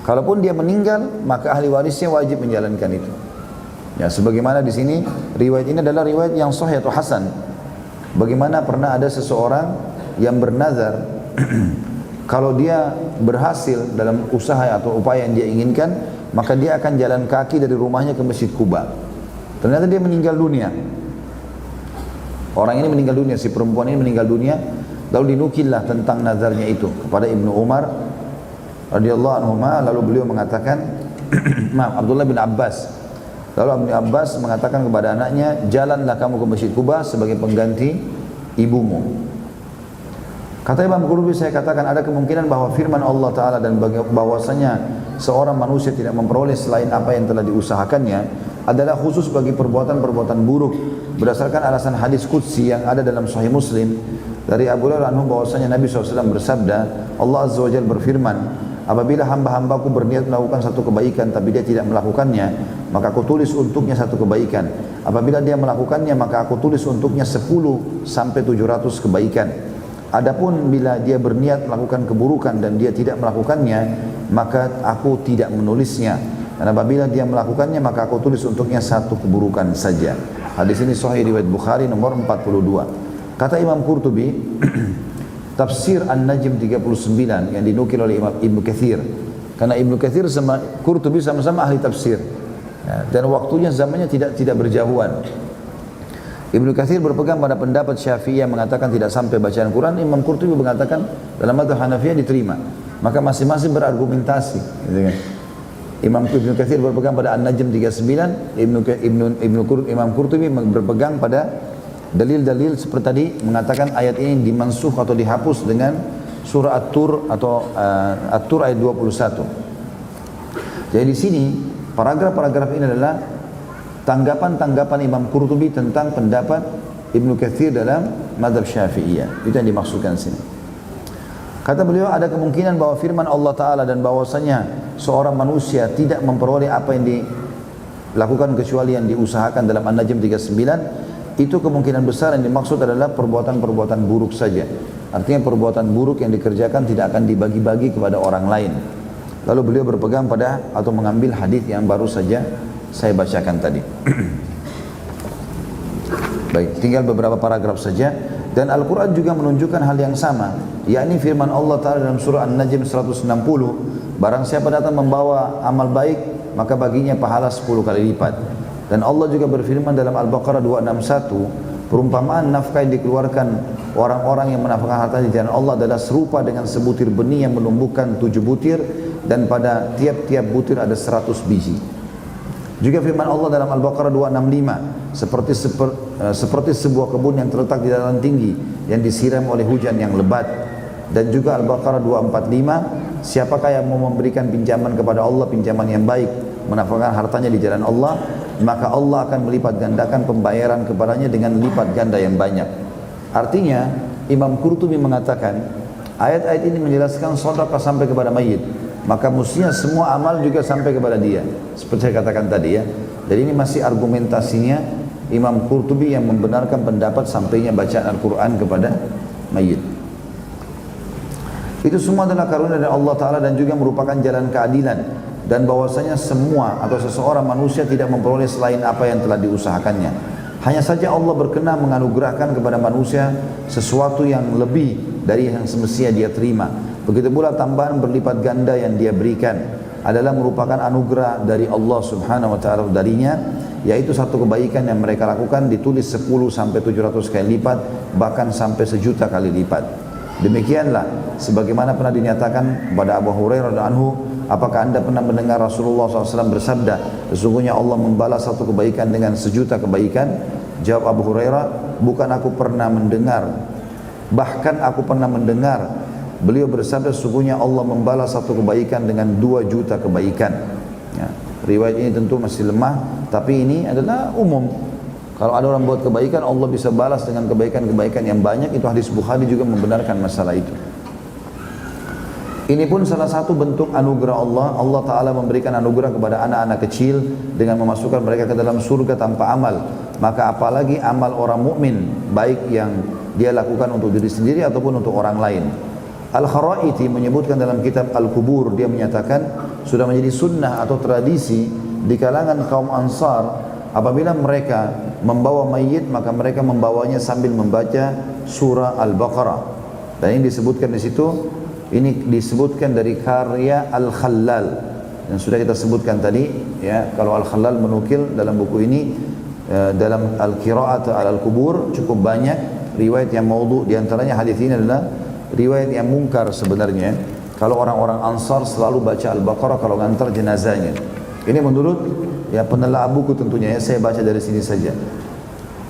[SPEAKER 1] Kalaupun dia meninggal, maka ahli warisnya wajib menjalankan itu. Ya, sebagaimana di sini riwayat ini adalah riwayat yang sahih atau hasan. Bagaimana pernah ada seseorang yang bernazar kalau dia berhasil dalam usaha atau upaya yang dia inginkan, maka dia akan jalan kaki dari rumahnya ke Masjid Quba. Ternyata dia meninggal dunia. Orang ini meninggal dunia, si perempuan ini meninggal dunia. Lalu dinukillah tentang nazarnya itu kepada Ibnu Umar radhiyallahu anhu. Lalu beliau mengatakan, Abdullah bin Abbas. Lalu Ibnu Abbas mengatakan kepada anaknya, jalanlah kamu ke Masjid Quba sebagai pengganti ibumu. Kata Imam Qurtubi, saya katakan ada kemungkinan bahwa firman Allah Ta'ala dan bahwasanya seorang manusia tidak memperoleh selain apa yang telah diusahakannya adalah khusus bagi perbuatan-perbuatan buruk, berdasarkan alasan hadis qudsi yang ada dalam Sahih Muslim dari Abu Hurairah anhu, bahwasanya Nabi SAW bersabda, Allah Azza wa Jalla berfirman, apabila hamba-hambaku berniat melakukan satu kebaikan tapi dia tidak melakukannya, maka aku tulis untuknya satu kebaikan. Apabila dia melakukannya, maka aku tulis untuknya 10 sampai 700 kebaikan. Adapun bila dia berniat melakukan keburukan dan dia tidak melakukannya, maka aku tidak menulisnya. Dan apabila dia melakukannya maka aku tulis untuknya satu keburukan saja. Hadis ini sahih riwayat Bukhari nomor 42. Kata Imam Qurtubi, tafsir An-Najm 39 yang dinukil oleh Imam Ibnu Katsir. Karena Ibnu Katsir sama Qurtubi sama-sama ahli tafsir. Ya, dan waktunya zamannya tidak berjauhan. Ibnu Katsir berpegang pada pendapat Syafi'i yang mengatakan tidak sampai bacaan Quran. Imam Qurtubi mengatakan dalam mazhab Hanafiyah diterima. Maka masing-masing berargumentasi, gitu kan. Imam Ibnu Katsir berpegang pada An-Najm 39, Imam Qurtubi berpegang pada dalil-dalil seperti tadi mengatakan ayat ini dimansuh atau dihapus dengan surah At-Tur atau At-Tur ayat 21. Jadi di sini paragraf-paragraf ini adalah tanggapan-tanggapan Imam Qurtubi tentang pendapat Ibnu Katsir dalam mazhab Syafi'iyah. Itu yang dimaksudkan sini. Kata beliau, ada kemungkinan bahwa firman Allah Ta'ala dan bahwasanya seorang manusia tidak memperoleh apa yang dilakukan kecuali yang diusahakan dalam An-Najm 39, itu kemungkinan besar yang dimaksud adalah perbuatan-perbuatan buruk saja. Artinya perbuatan buruk yang dikerjakan tidak akan dibagi-bagi kepada orang lain. Lalu beliau berpegang pada atau mengambil hadis yang baru saja saya bacakan tadi. Baik, tinggal beberapa paragraf saja. Dan Al-Quran juga menunjukkan hal yang sama, yakni firman Allah Ta'ala dalam surah An-Najm 160, barang siapa datang membawa amal baik, maka baginya pahala 10 kali lipat. Dan Allah juga berfirman dalam Al-Baqarah 261, perumpamaan nafkah yang dikeluarkan orang-orang yang menafkahkan harta di jalan Allah adalah serupa dengan sebutir benih yang menumbuhkan 7 butir, dan pada tiap-tiap butir ada 100 biji. Juga firman Allah dalam Al-Baqarah 265, seperti sebuah kebun yang terletak di dataran tinggi yang disiram oleh hujan yang lebat. Dan juga Al-Baqarah 245, siapakah yang mau memberikan pinjaman kepada Allah, pinjaman yang baik, menafkahkan hartanya di jalan Allah, maka Allah akan melipat gandakan pembayaran kepadanya dengan lipat ganda yang banyak. Artinya Imam Qurtubi mengatakan ayat-ayat ini menjelaskan sedekah sampai kepada mayit, maka mestinya semua amal juga sampai kepada dia, seperti saya katakan tadi ya. Jadi ini masih argumentasinya Imam Qurtubi yang membenarkan pendapat sampainya bacaan Al-Quran kepada mayit. Itu semua adalah karunia dari Allah Ta'ala dan juga merupakan jalan keadilan, dan bahwasanya semua atau seseorang manusia tidak memperoleh selain apa yang telah diusahakannya. Hanya saja Allah berkenan menganugerahkan kepada manusia sesuatu yang lebih dari yang semestinya dia terima. Begitu pula tambahan berlipat ganda yang dia berikan adalah merupakan anugerah dari Allah Subhanahu wa Ta'ala darinya, yaitu satu kebaikan yang mereka lakukan ditulis 10 sampai 700 kali lipat, bahkan sampai 1.000.000 kali lipat. Demikianlah sebagaimana pernah dinyatakan pada Abu Hurairah radhiyallahu anhu, apakah anda pernah mendengar Rasulullah SAW bersabda, sesungguhnya Allah membalas satu kebaikan dengan 1.000.000 kebaikan? Jawab Abu Hurairah, bukan aku pernah mendengar, bahkan aku pernah mendengar beliau bersabda, sesungguhnya Allah membalas satu kebaikan dengan 2.000.000 kebaikan. Ya, riwayat ini tentu masih lemah, tapi ini adalah umum. Kalau ada orang buat kebaikan, Allah bisa balas dengan kebaikan-kebaikan yang banyak. Itu hadis Bukhari juga membenarkan masalah itu. Ini pun salah satu bentuk anugerah Allah. Allah Ta'ala memberikan anugerah kepada anak-anak kecil dengan memasukkan mereka ke dalam surga tanpa amal. Maka apalagi amal orang mukmin, baik yang dia lakukan untuk diri sendiri ataupun untuk orang lain. Al-Kharaiti menyebutkan dalam kitab Al-Kubur, dia menyatakan sudah menjadi sunnah atau tradisi di kalangan kaum Ansar, apabila mereka membawa mayit maka mereka membawanya sambil membaca surah Al-Baqarah. Dan ini disebutkan di situ, ini disebutkan dari karya Al-Khallal yang sudah kita sebutkan tadi ya. Kalau Al-Khallal menukil dalam buku ini dalam Al-Qira'at Al-Kubur cukup banyak riwayat yang maudhu. Di antaranya hadis ini adalah riwayat yang mungkar sebenarnya. Kalau orang-orang Ansar selalu baca Al-Baqarah kalau ngantar jenazahnya. Ini menurut ya penelaah buku tentunya ya, saya baca dari sini saja.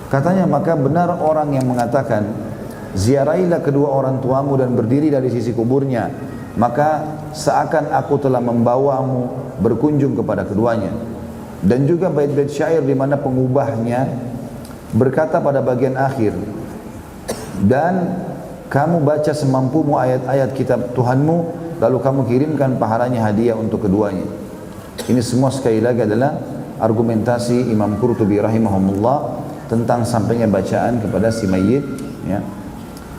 [SPEAKER 1] Katanya, maka benar orang yang mengatakan, ziarahilah kedua orang tuamu dan berdiri dari sisi kuburnya, maka seakan aku telah membawamu berkunjung kepada keduanya. Dan juga bait-bait syair di mana pengubahnya berkata pada bagian akhir, dan kamu baca semampumu ayat-ayat kitab Tuhanmu, lalu kamu kirimkan pahalanya hadiah untuk keduanya. Ini semua sekali lagi adalah argumentasi Imam Qurtubi rahimahumullah tentang sampainya bacaan kepada si mayit ya.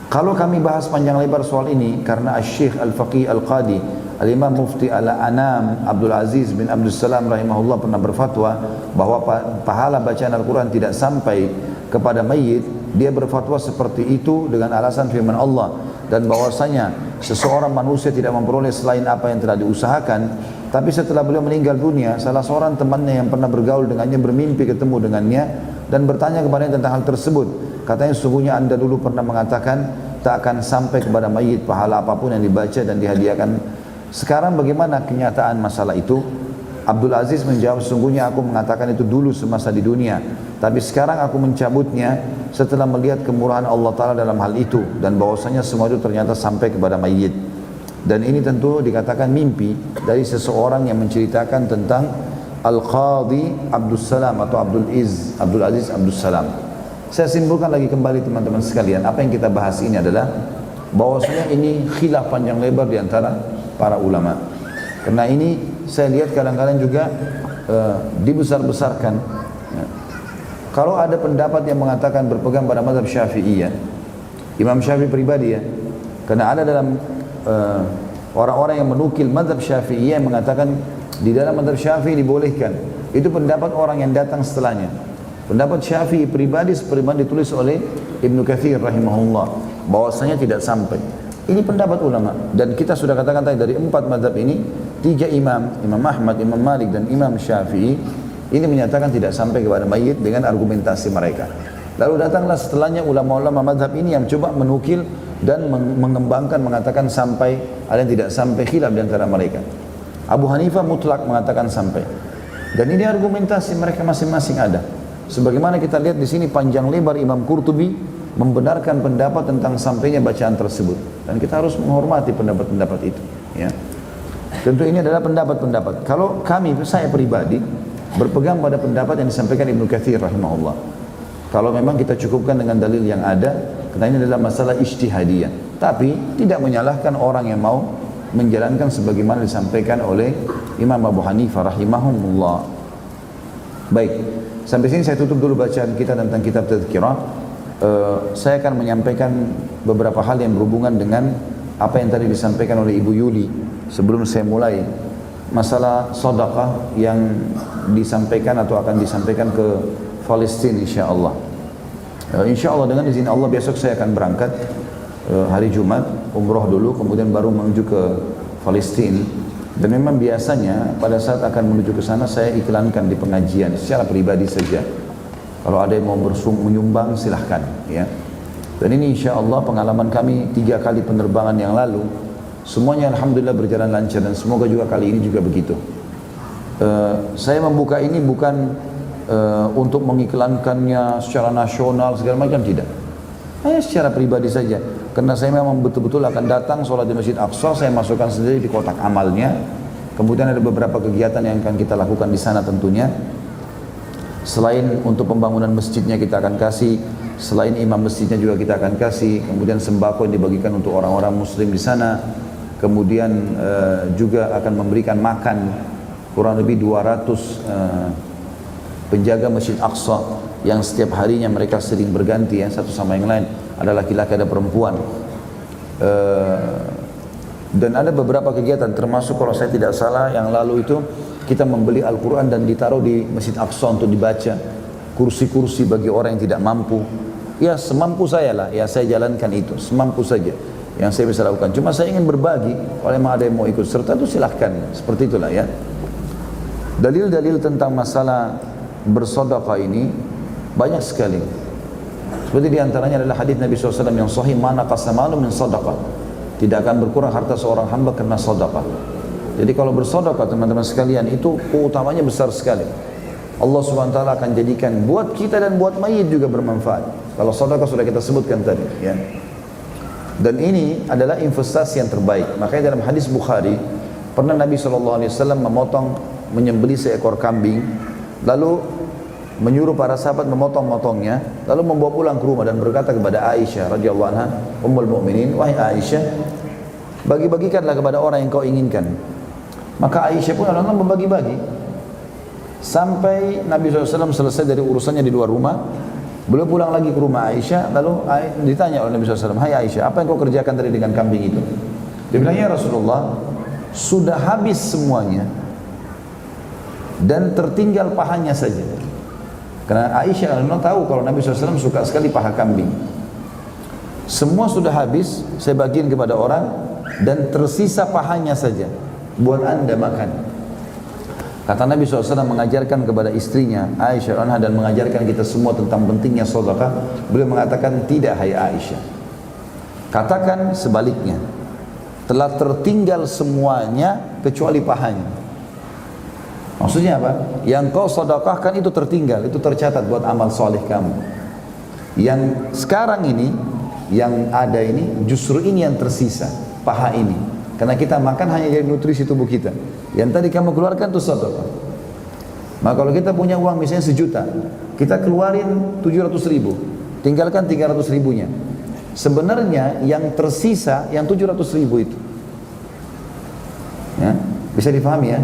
[SPEAKER 1] Kalau kami bahas panjang lebar soal ini karena Asy-Syaikh Al-Faqih Al-Qadi Al-Imam Mufti Al-Anam Abdul Aziz bin Abdul Salam rahimahullah pernah berfatwa bahwa pahala bacaan Al-Quran tidak sampai kepada mayit. Dia berfatwa seperti itu dengan alasan firman Allah, dan bahwasanya seseorang manusia tidak memperoleh selain apa yang telah diusahakan. Tapi setelah beliau meninggal dunia, salah seorang temannya yang pernah bergaul dengannya bermimpi ketemu dengannya dan bertanya kepadanya tentang hal tersebut. Katanya, sesungguhnya anda dulu pernah mengatakan tak akan sampai kepada mayit pahala apapun yang dibaca dan dihadiahkan. Sekarang bagaimana kenyataan masalah itu? Abdul Aziz menjawab, sesungguhnya aku mengatakan itu dulu semasa di dunia, tapi sekarang aku mencabutnya setelah melihat kemurahan Allah Ta'ala dalam hal itu, dan bahwasanya semua itu ternyata sampai kepada mayit. Dan ini tentu dikatakan mimpi dari seseorang yang menceritakan tentang Al-Qadhi Abdul Salam atau Abdul Aziz Abdul Salam. Saya simpulkan lagi kembali teman-teman sekalian, apa yang kita bahas ini adalah bahwasanya ini khilaf panjang lebar di antara para ulama. Karena ini saya lihat kadang-kadang juga dibesar-besarkan. Kalau ada pendapat yang mengatakan berpegang pada mazhab Syafi'iyah, Imam Syafi'i pribadi ya, karena ada dalam orang-orang yang menukil mazhab Syafi'iyah yang mengatakan di dalam mazhab Syafi'i dibolehkan. Itu pendapat orang yang datang setelahnya. Pendapat Syafi'i pribadi seperti yang ditulis oleh Ibnu Katsir rahimahullah, bahwasanya tidak sampai. Ini pendapat ulama, dan kita sudah katakan tadi dari 4 mazhab ini, 3 imam, Imam Ahmad, Imam Malik dan Imam Syafi'i ini menyatakan tidak sampai kepada mayit dengan argumentasi mereka. Lalu datanglah setelahnya ulama-ulama mazhab ini yang coba menukil dan mengembangkan, mengatakan sampai, ada yang tidak sampai, khilaf di antara mereka. Abu Hanifah mutlak mengatakan sampai. Dan ini argumentasi mereka masing-masing ada. Sebagaimana kita lihat di sini panjang lebar Imam Qurtubi membenarkan pendapat tentang sampainya bacaan tersebut, dan kita harus menghormati pendapat-pendapat itu ya. Tentu ini adalah pendapat-pendapat. Kalau saya pribadi berpegang pada pendapat yang disampaikan Ibnu Katsir rahimahullah. Kalau memang kita cukupkan dengan dalil yang ada, karena ini adalah masalah ijtihadiyah, tapi tidak menyalahkan orang yang mau menjalankan sebagaimana disampaikan oleh Imam Abu Hanifah rahimahumullah. Baik, sampai sini saya tutup dulu bacaan kita tentang kitab Tadhkirah. Saya akan menyampaikan beberapa hal yang berhubungan dengan apa yang tadi disampaikan oleh Ibu Yuli sebelum saya mulai, masalah sedekah yang disampaikan atau akan disampaikan ke Palestina insyaallah. Insyaallah dengan izin Allah besok saya akan berangkat hari Jumat umroh dulu, kemudian baru menuju ke Palestina. Dan memang biasanya pada saat akan menuju ke sana saya iklankan di pengajian secara pribadi saja. Kalau ada yang mau menyumbang silahkan ya. Dan ini insya Allah pengalaman kami 3 kali penerbangan yang lalu, semuanya alhamdulillah berjalan lancar, dan semoga juga kali ini juga begitu. Saya membuka ini bukan untuk mengiklankannya secara nasional segala macam, tidak. Hanya secara pribadi saja. Karena saya memang betul-betul akan datang sholat di Masjid Aqsa, saya masukkan sendiri di kotak amalnya. Kemudian ada beberapa kegiatan yang akan kita lakukan di sana tentunya. Selain untuk pembangunan masjidnya kita akan kasih, selain imam masjidnya juga kita akan kasih, kemudian sembako yang dibagikan untuk orang-orang muslim di sana, kemudian juga akan memberikan makan kurang lebih 200 penjaga Masjid Aqsa yang setiap harinya mereka sering berganti ya, satu sama yang lain, ada laki-laki ada perempuan. Dan ada beberapa kegiatan, termasuk kalau saya tidak salah yang lalu itu kita membeli Al-Quran dan ditaruh di Masjid Aqsa untuk dibaca, kursi-kursi bagi orang yang tidak mampu. Ya semampu saya lah, ya saya jalankan itu, semampu saja yang saya bisa lakukan. Cuma saya ingin berbagi, kalau memang ada yang mau ikut serta itu silahkan, seperti itulah ya. Dalil-dalil tentang masalah bersedekah ini banyak sekali. Seperti diantaranya adalah hadis Nabi SAW yang sahih, mana qasamalu min sadaqah, tidak akan berkurang harta seorang hamba karena sedekah. Jadi kalau bersedekah teman-teman sekalian itu keutamanya besar sekali. Allah Subhanahu wa taala akan jadikan buat kita dan buat mayit juga bermanfaat. Kalau sedekah sudah kita sebutkan tadi ya. Dan ini adalah investasi yang terbaik. Makanya dalam hadis Bukhari pernah Nabi SAW menyembelih seekor kambing, lalu menyuruh para sahabat memotong-motongnya, lalu membawa pulang ke rumah dan berkata kepada Aisyah radhiyallahu anha, Ummul Mukminin, wahai Aisyah, bagi-bagikanlah kepada orang yang kau inginkan. Maka Aisyah pun Allah membagi-bagi sampai Nabi SAW selesai dari urusannya di luar rumah. Beliau pulang lagi ke rumah Aisyah, lalu ditanya oleh Nabi SAW, hai Aisyah, apa yang kau kerjakan tadi dengan kambing itu? Dia bilang, ya Rasulullah, sudah habis semuanya dan tertinggal pahanya saja. Karena Aisyah radhiyallahu tahu kalau Nabi SAW suka sekali paha kambing. Semua sudah habis, saya bagiin kepada orang dan tersisa pahanya saja buat anda makan. Kata Nabi SAW mengajarkan kepada istrinya Aisyah radhiyallahu dan mengajarkan kita semua tentang pentingnya sedekah. Beliau mengatakan, tidak hai Aisyah, katakan sebaliknya, telah tertinggal semuanya kecuali pahanya. Maksudnya apa? Yang kau sedekahkan itu tertinggal, itu tercatat buat amal soleh kamu. Yang sekarang ini, yang ada ini, justru ini yang tersisa, paha ini. Karena kita makan hanya dari nutrisi tubuh kita. Yang tadi kamu keluarkan itu sedekah. Maka kalau kita punya uang misalnya 1 juta, kita keluarin 700 ribu, tinggalkan 300 ribunya. Sebenarnya yang tersisa yang 700 ribu itu. Ya, bisa difahami ya?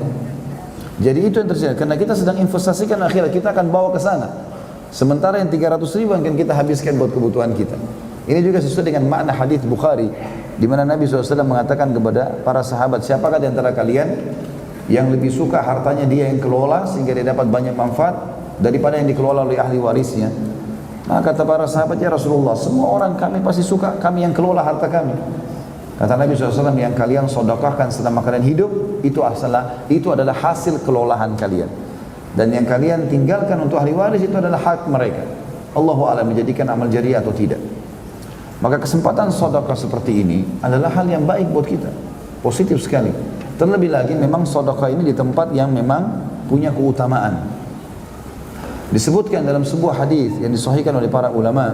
[SPEAKER 1] Jadi itu yang tersisa, karena kita sedang investasikan akhirat, kita akan bawa ke sana. Sementara yang 300 ribu akan kita habiskan buat kebutuhan kita. Ini juga sesuai dengan makna hadis Bukhari, di mana Nabi SAW mengatakan kepada para sahabat, siapakah di antara kalian yang lebih suka hartanya dia yang kelola sehingga dia dapat banyak manfaat daripada yang dikelola oleh ahli warisnya? Maka kata para sahabat, ya Rasulullah, semua orang kami pasti suka kami yang kelola harta kami. Kata Nabi SAW, yang kalian sedekahkan selama kalian hidup, itu adalah hasil kelolahan kalian. Dan yang kalian tinggalkan untuk ahli waris, itu adalah hak mereka. Allahu a'lam menjadikan amal jariah atau tidak. Maka kesempatan sedekah seperti ini adalah hal yang baik buat kita. Positif sekali. Terlebih lagi memang sedekah ini di tempat yang memang punya keutamaan. Disebutkan dalam sebuah hadis yang disahihkan oleh para ulama.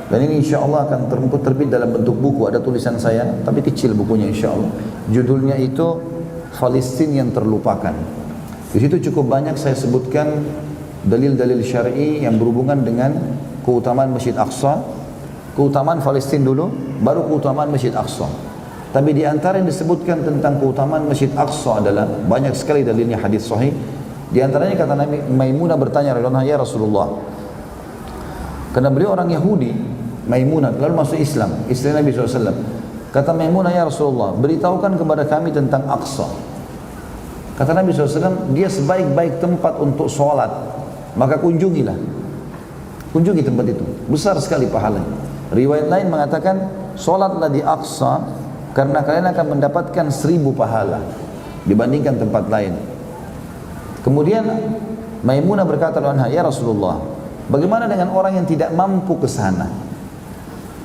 [SPEAKER 1] Dan ini insya Allah akan terbit dalam bentuk buku, ada tulisan saya, tapi kecil bukunya insya Allah. Judulnya itu Palestina yang Terlupakan. Di situ cukup banyak saya sebutkan dalil-dalil syar'i yang berhubungan dengan keutamaan Masjid Aqsa, keutamaan Palestina dulu, baru keutamaan Masjid Aqsa. Tapi di antara yang disebutkan tentang keutamaan Masjid Aqsa adalah banyak sekali dalilnya hadis sahih. Di antaranya kata Nabi Maimunah bertanya, ya Rasulullah, karena beliau orang Yahudi, Maimunah lalu masuk Islam, istri Nabi SAW. Kata Maimunah, ya Rasulullah, beritahukan kepada kami tentang Aqsa. Kata Nabi SAW, dia sebaik-baik tempat untuk sholat, maka kunjungilah. Kunjungi tempat itu, besar sekali pahalanya. Riwayat lain mengatakan, sholatlah di Aqsa karena kalian akan mendapatkan 1000 pahala dibandingkan tempat lain. Kemudian Maimunah berkata, ya Rasulullah, bagaimana dengan orang yang tidak mampu ke sana?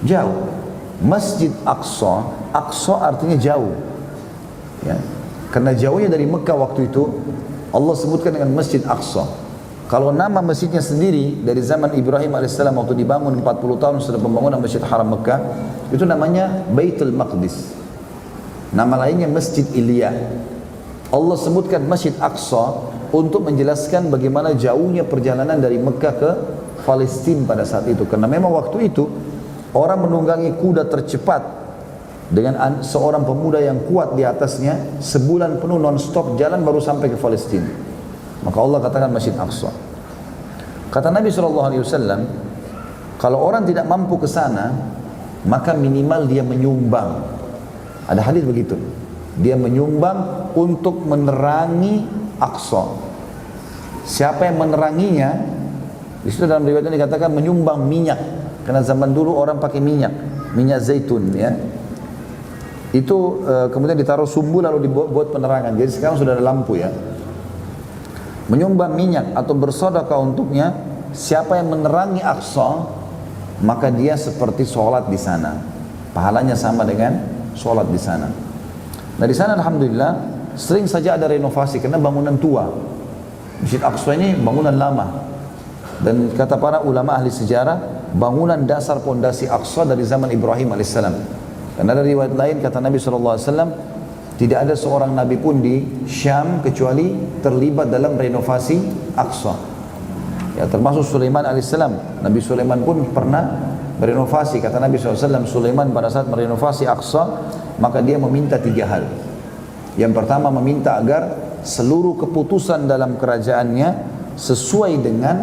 [SPEAKER 1] Jauh. Masjid Aqsa, Aqsa artinya jauh. Ya. Karena jauhnya dari Mekah waktu itu, Allah sebutkan dengan Masjid Aqsa. Kalau nama masjidnya sendiri dari zaman Ibrahim alaihissalam waktu dibangun 40 tahun setelah pembangunan Masjid Haram Mekah, itu namanya Baitul Maqdis. Nama lainnya Masjid Ilya. Allah sebutkan Masjid Aqsa untuk menjelaskan bagaimana jauhnya perjalanan dari Mekah ke Palestina pada saat itu. Karena memang waktu itu orang menunggangi kuda tercepat dengan seorang pemuda yang kuat di atasnya, sebulan penuh non-stop jalan baru sampai ke Palestina. Maka Allah katakan Masjid Aqsa. Kata Nabi SAW, kalau orang tidak mampu ke sana, maka minimal dia menyumbang. Ada hadis begitu. Dia menyumbang untuk menerangi Aqsa. Siapa yang meneranginya? Di situ dalam riwayat ini dikatakan menyumbang minyak. Karena zaman dulu orang pakai minyak zaitun ya. Itu kemudian ditaruh sumbu lalu dibuat penerangan. Jadi sekarang sudah ada lampu ya. Menyumbang minyak atau bersedekah untuknya, siapa yang menerangi Aqsa, maka dia seperti sholat di sana. Pahalanya sama dengan sholat di sana. Nah di sana alhamdulillah sering saja ada renovasi karena bangunan tua. Masjid Aqsa ini bangunan lama. Dan kata para ulama ahli sejarah, bangunan dasar pondasi Aqsa dari zaman Ibrahim alaihissalam. Dan ada riwayat lain kata Nabi SAW, tidak ada seorang Nabi pun di Syam kecuali terlibat dalam renovasi Aqsa. Ya, termasuk Sulaiman alaihissalam. Nabi Sulaiman pun pernah berenovasi. Kata Nabi SAW, Sulaiman pada saat merenovasi Aqsa, maka dia meminta 3 hal. Yang pertama meminta agar seluruh keputusan dalam kerajaannya sesuai dengan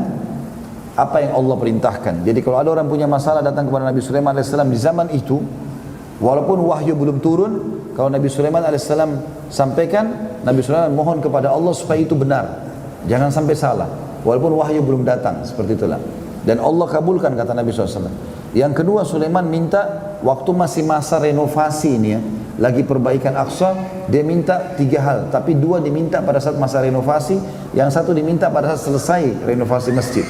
[SPEAKER 1] apa yang Allah perintahkan. Jadi kalau ada orang punya masalah datang kepada Nabi Sulaiman AS di zaman itu, walaupun wahyu belum turun, Kalau Nabi Sulaiman alaihissalam sampaikan, Nabi Sulaiman mohon kepada Allah supaya itu benar, jangan sampai salah, walaupun wahyu belum datang, seperti itulah. Dan Allah kabulkan kata Nabi SAW. Yang kedua, Sulaiman minta waktu masih masa renovasi ini ya, lagi perbaikan Aqsa, dia minta 3 hal, tapi 2 diminta pada saat masa renovasi, yang 1 diminta pada saat selesai renovasi masjid.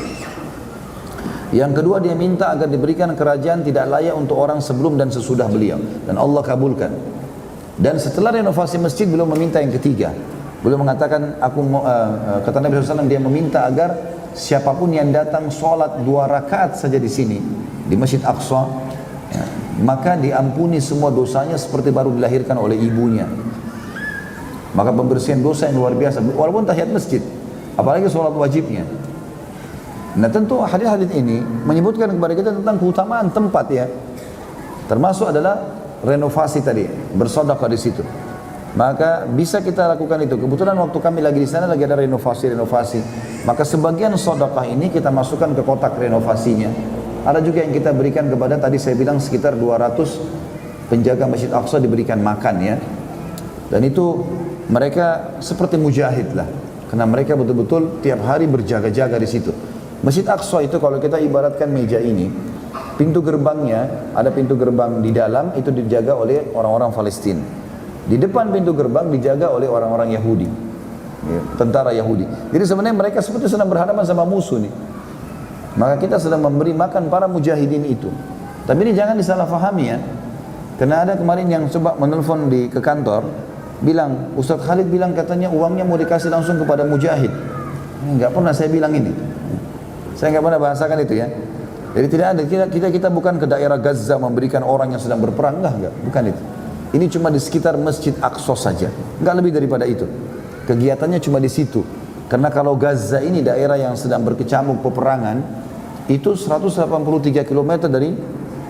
[SPEAKER 1] Yang kedua, dia minta agar diberikan kerajaan tidak layak untuk orang sebelum dan sesudah beliau, dan Allah kabulkan. Dan setelah renovasi masjid, beliau meminta yang ketiga. Beliau mengatakan, kata Nabi SAW, dia meminta agar siapapun yang datang sholat 2 rakaat saja di sini, di Masjid Aqsa, ya, maka diampuni semua dosanya seperti baru dilahirkan oleh ibunya. Maka pembersihan dosa yang luar biasa, walaupun tahiyat masjid, apalagi sholat wajibnya. Nah tentu hadis-hadis ini menyebutkan kepada kita tentang keutamaan tempat ya, termasuk adalah renovasi tadi, bersedekah di situ. Maka bisa kita lakukan itu. Kebetulan waktu kami lagi di sana lagi ada renovasi. Maka sebagian sedekah ini kita masukkan ke kotak renovasinya. Ada juga yang kita berikan kepada, tadi saya bilang sekitar 200 penjaga Masjid Aqsa diberikan makan ya. Dan itu mereka seperti mujahid lah, karena mereka betul-betul tiap hari berjaga-jaga di situ. Masjid Aqsa itu kalau kita ibaratkan meja ini, pintu gerbangnya, ada pintu gerbang di dalam, itu dijaga oleh orang-orang Palestina. Di depan pintu gerbang dijaga oleh orang-orang Yahudi, ya, tentara Yahudi. Jadi sebenarnya mereka seperti sedang berhadapan sama musuh nih. Maka kita sedang memberi makan para mujahidin itu. Tapi ini jangan disalahfahami ya. Karena ada kemarin yang coba menelpon ke kantor, bilang, Ustadz Khalid bilang katanya uangnya mau dikasih langsung kepada mujahid. Enggak pernah saya bilang ini. Saya enggak pernah bahasakan itu ya. Jadi tidak ada, kita bukan ke daerah Gaza memberikan orang yang sedang berperang, enggak, bukan itu. Ini cuma di sekitar Masjid Aqsa saja, enggak lebih daripada itu. Kegiatannya cuma di situ. Karena kalau Gaza ini daerah yang sedang berkecamuk peperangan, itu 183 km dari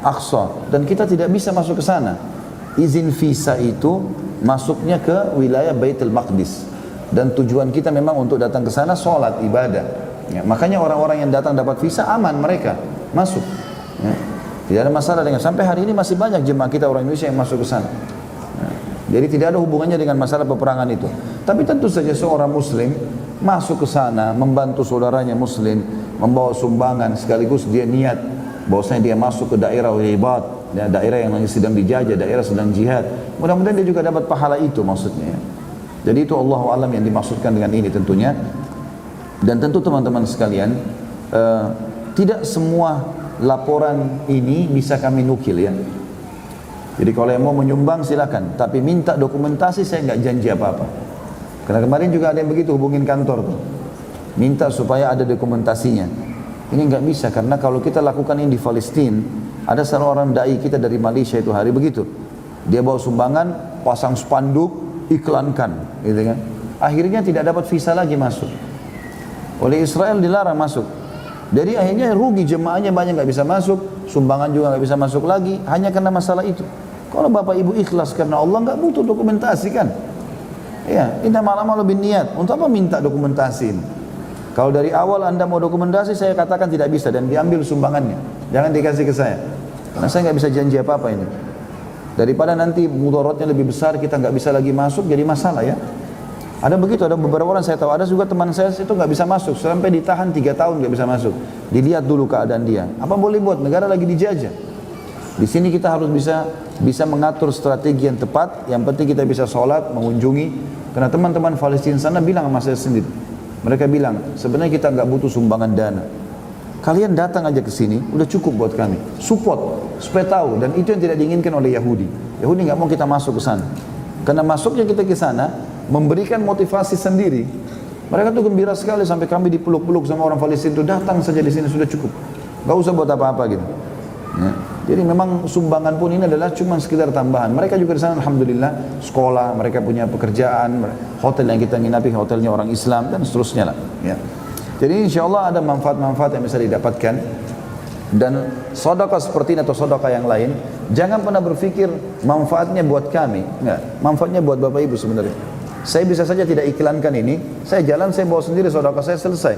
[SPEAKER 1] Aqsa, dan kita tidak bisa masuk ke sana. Izin visa itu masuknya ke wilayah Baitul Maqdis, dan tujuan kita memang untuk datang ke sana sholat ibadah. Ya, makanya orang-orang yang datang dapat visa aman, mereka masuk. Ya, tidak ada masalah dengan, sampai hari ini masih banyak jemaah kita orang Indonesia yang masuk ke sana. Ya, jadi tidak ada hubungannya dengan masalah peperangan itu. Tapi tentu saja seorang muslim masuk ke sana membantu saudaranya muslim, membawa sumbangan, sekaligus dia niat bahwasanya dia masuk ke daerah ribat, ya, daerah yang sedang dijajah, daerah sedang jihad. Mudah-mudahan dia juga dapat pahala itu maksudnya. Jadi itu Allahu a'lam yang dimaksudkan dengan ini tentunya. Dan tentu teman-teman sekalian, tidak semua laporan ini bisa kami nukil ya. Jadi kalau yang mau menyumbang silakan, tapi minta dokumentasi saya nggak janji apa-apa. Karena kemarin juga ada yang begitu, hubungin kantor tuh, minta supaya ada dokumentasinya. Ini nggak bisa, karena kalau kita lakukan ini di Palestina, ada salah orang dai kita dari Malaysia itu hari begitu, dia bawa sumbangan, pasang spanduk, iklankan, gitu kan. Akhirnya tidak dapat visa lagi masuk. Oleh Israel dilarang masuk. Jadi akhirnya rugi, jemaahnya banyak nggak bisa masuk, sumbangan juga nggak bisa masuk lagi, hanya karena masalah itu. Kalau bapak ibu ikhlas karena Allah, nggak butuh dokumentasi kan? Ya, innamal a'malu binniyat. Untuk apa minta dokumentasi? Kalau dari awal anda mau dokumentasi, saya katakan tidak bisa dan diambil sumbangannya. Jangan dikasih ke saya, karena saya nggak bisa janji apa-apa ini. Daripada nanti mudaratnya lebih besar, kita nggak bisa lagi masuk, jadi masalah ya. Ada begitu, ada beberapa orang saya tahu, ada juga teman saya itu nggak bisa masuk, sampai ditahan 3 tahun nggak bisa masuk. Dilihat dulu keadaan dia. Apa boleh buat? Negara lagi dijajah. Di sini kita harus bisa mengatur strategi yang tepat. Yang penting kita bisa sholat, mengunjungi. Karena teman-teman Palestina sana bilang sama saya sendiri. Mereka bilang, sebenarnya kita nggak butuh sumbangan dana. Kalian datang aja ke sini, udah cukup buat kami. Support, supaya tahu. Dan itu yang tidak diinginkan oleh Yahudi. Yahudi nggak mau kita masuk ke sana. Karena masuknya kita ke sana memberikan motivasi sendiri. Mereka tuh gembira sekali sampai kami dipeluk-peluk sama orang Palestina itu, datang saja di sini sudah cukup. Gak usah buat apa-apa gitu. Ya. Jadi memang sumbangan pun ini adalah cuma sekedar tambahan. Mereka juga di sana alhamdulillah sekolah, mereka punya pekerjaan, hotel yang kita nginapi hotelnya orang Islam dan seterusnya lah. Ya. Jadi insya Allah ada manfaat-manfaat yang bisa didapatkan. Dan sedekah seperti ini atau sedekah yang lain, jangan pernah berpikir manfaatnya buat kami. Enggak, manfaatnya buat Bapak Ibu sebenarnya. Saya bisa saja tidak iklankan ini, saya jalan, saya bawa sendiri sedekah saya, selesai.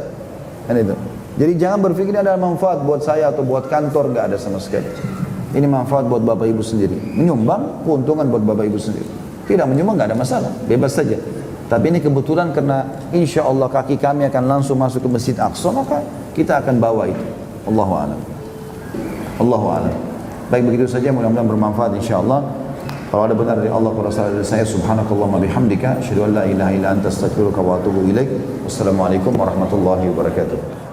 [SPEAKER 1] Kan itu. Jadi jangan berpikir ada manfaat buat saya atau buat kantor, enggak ada sama sekali. Ini manfaat buat Bapak Ibu sendiri. Menyumbang keuntungan buat Bapak Ibu sendiri. tidak menyumbang nggak ada masalah, bebas saja. Tapi ini kebetulan karena insya Allah kaki kami akan langsung masuk ke Masjid Aqsa, maka kita akan bawa itu. Allahu a'lam. Allahu a'lam. Baik, begitu saja, mudah-mudahan bermanfaat insya Allah. Kalau ada benar dari Allah, kalau salah dari saya, subhanakallahumma bihamdika, asyhadu an la ilaha illa anta astaghfiruka wa atubu ilaik. Wassalamualaikum warahmatullahi wabarakatuh.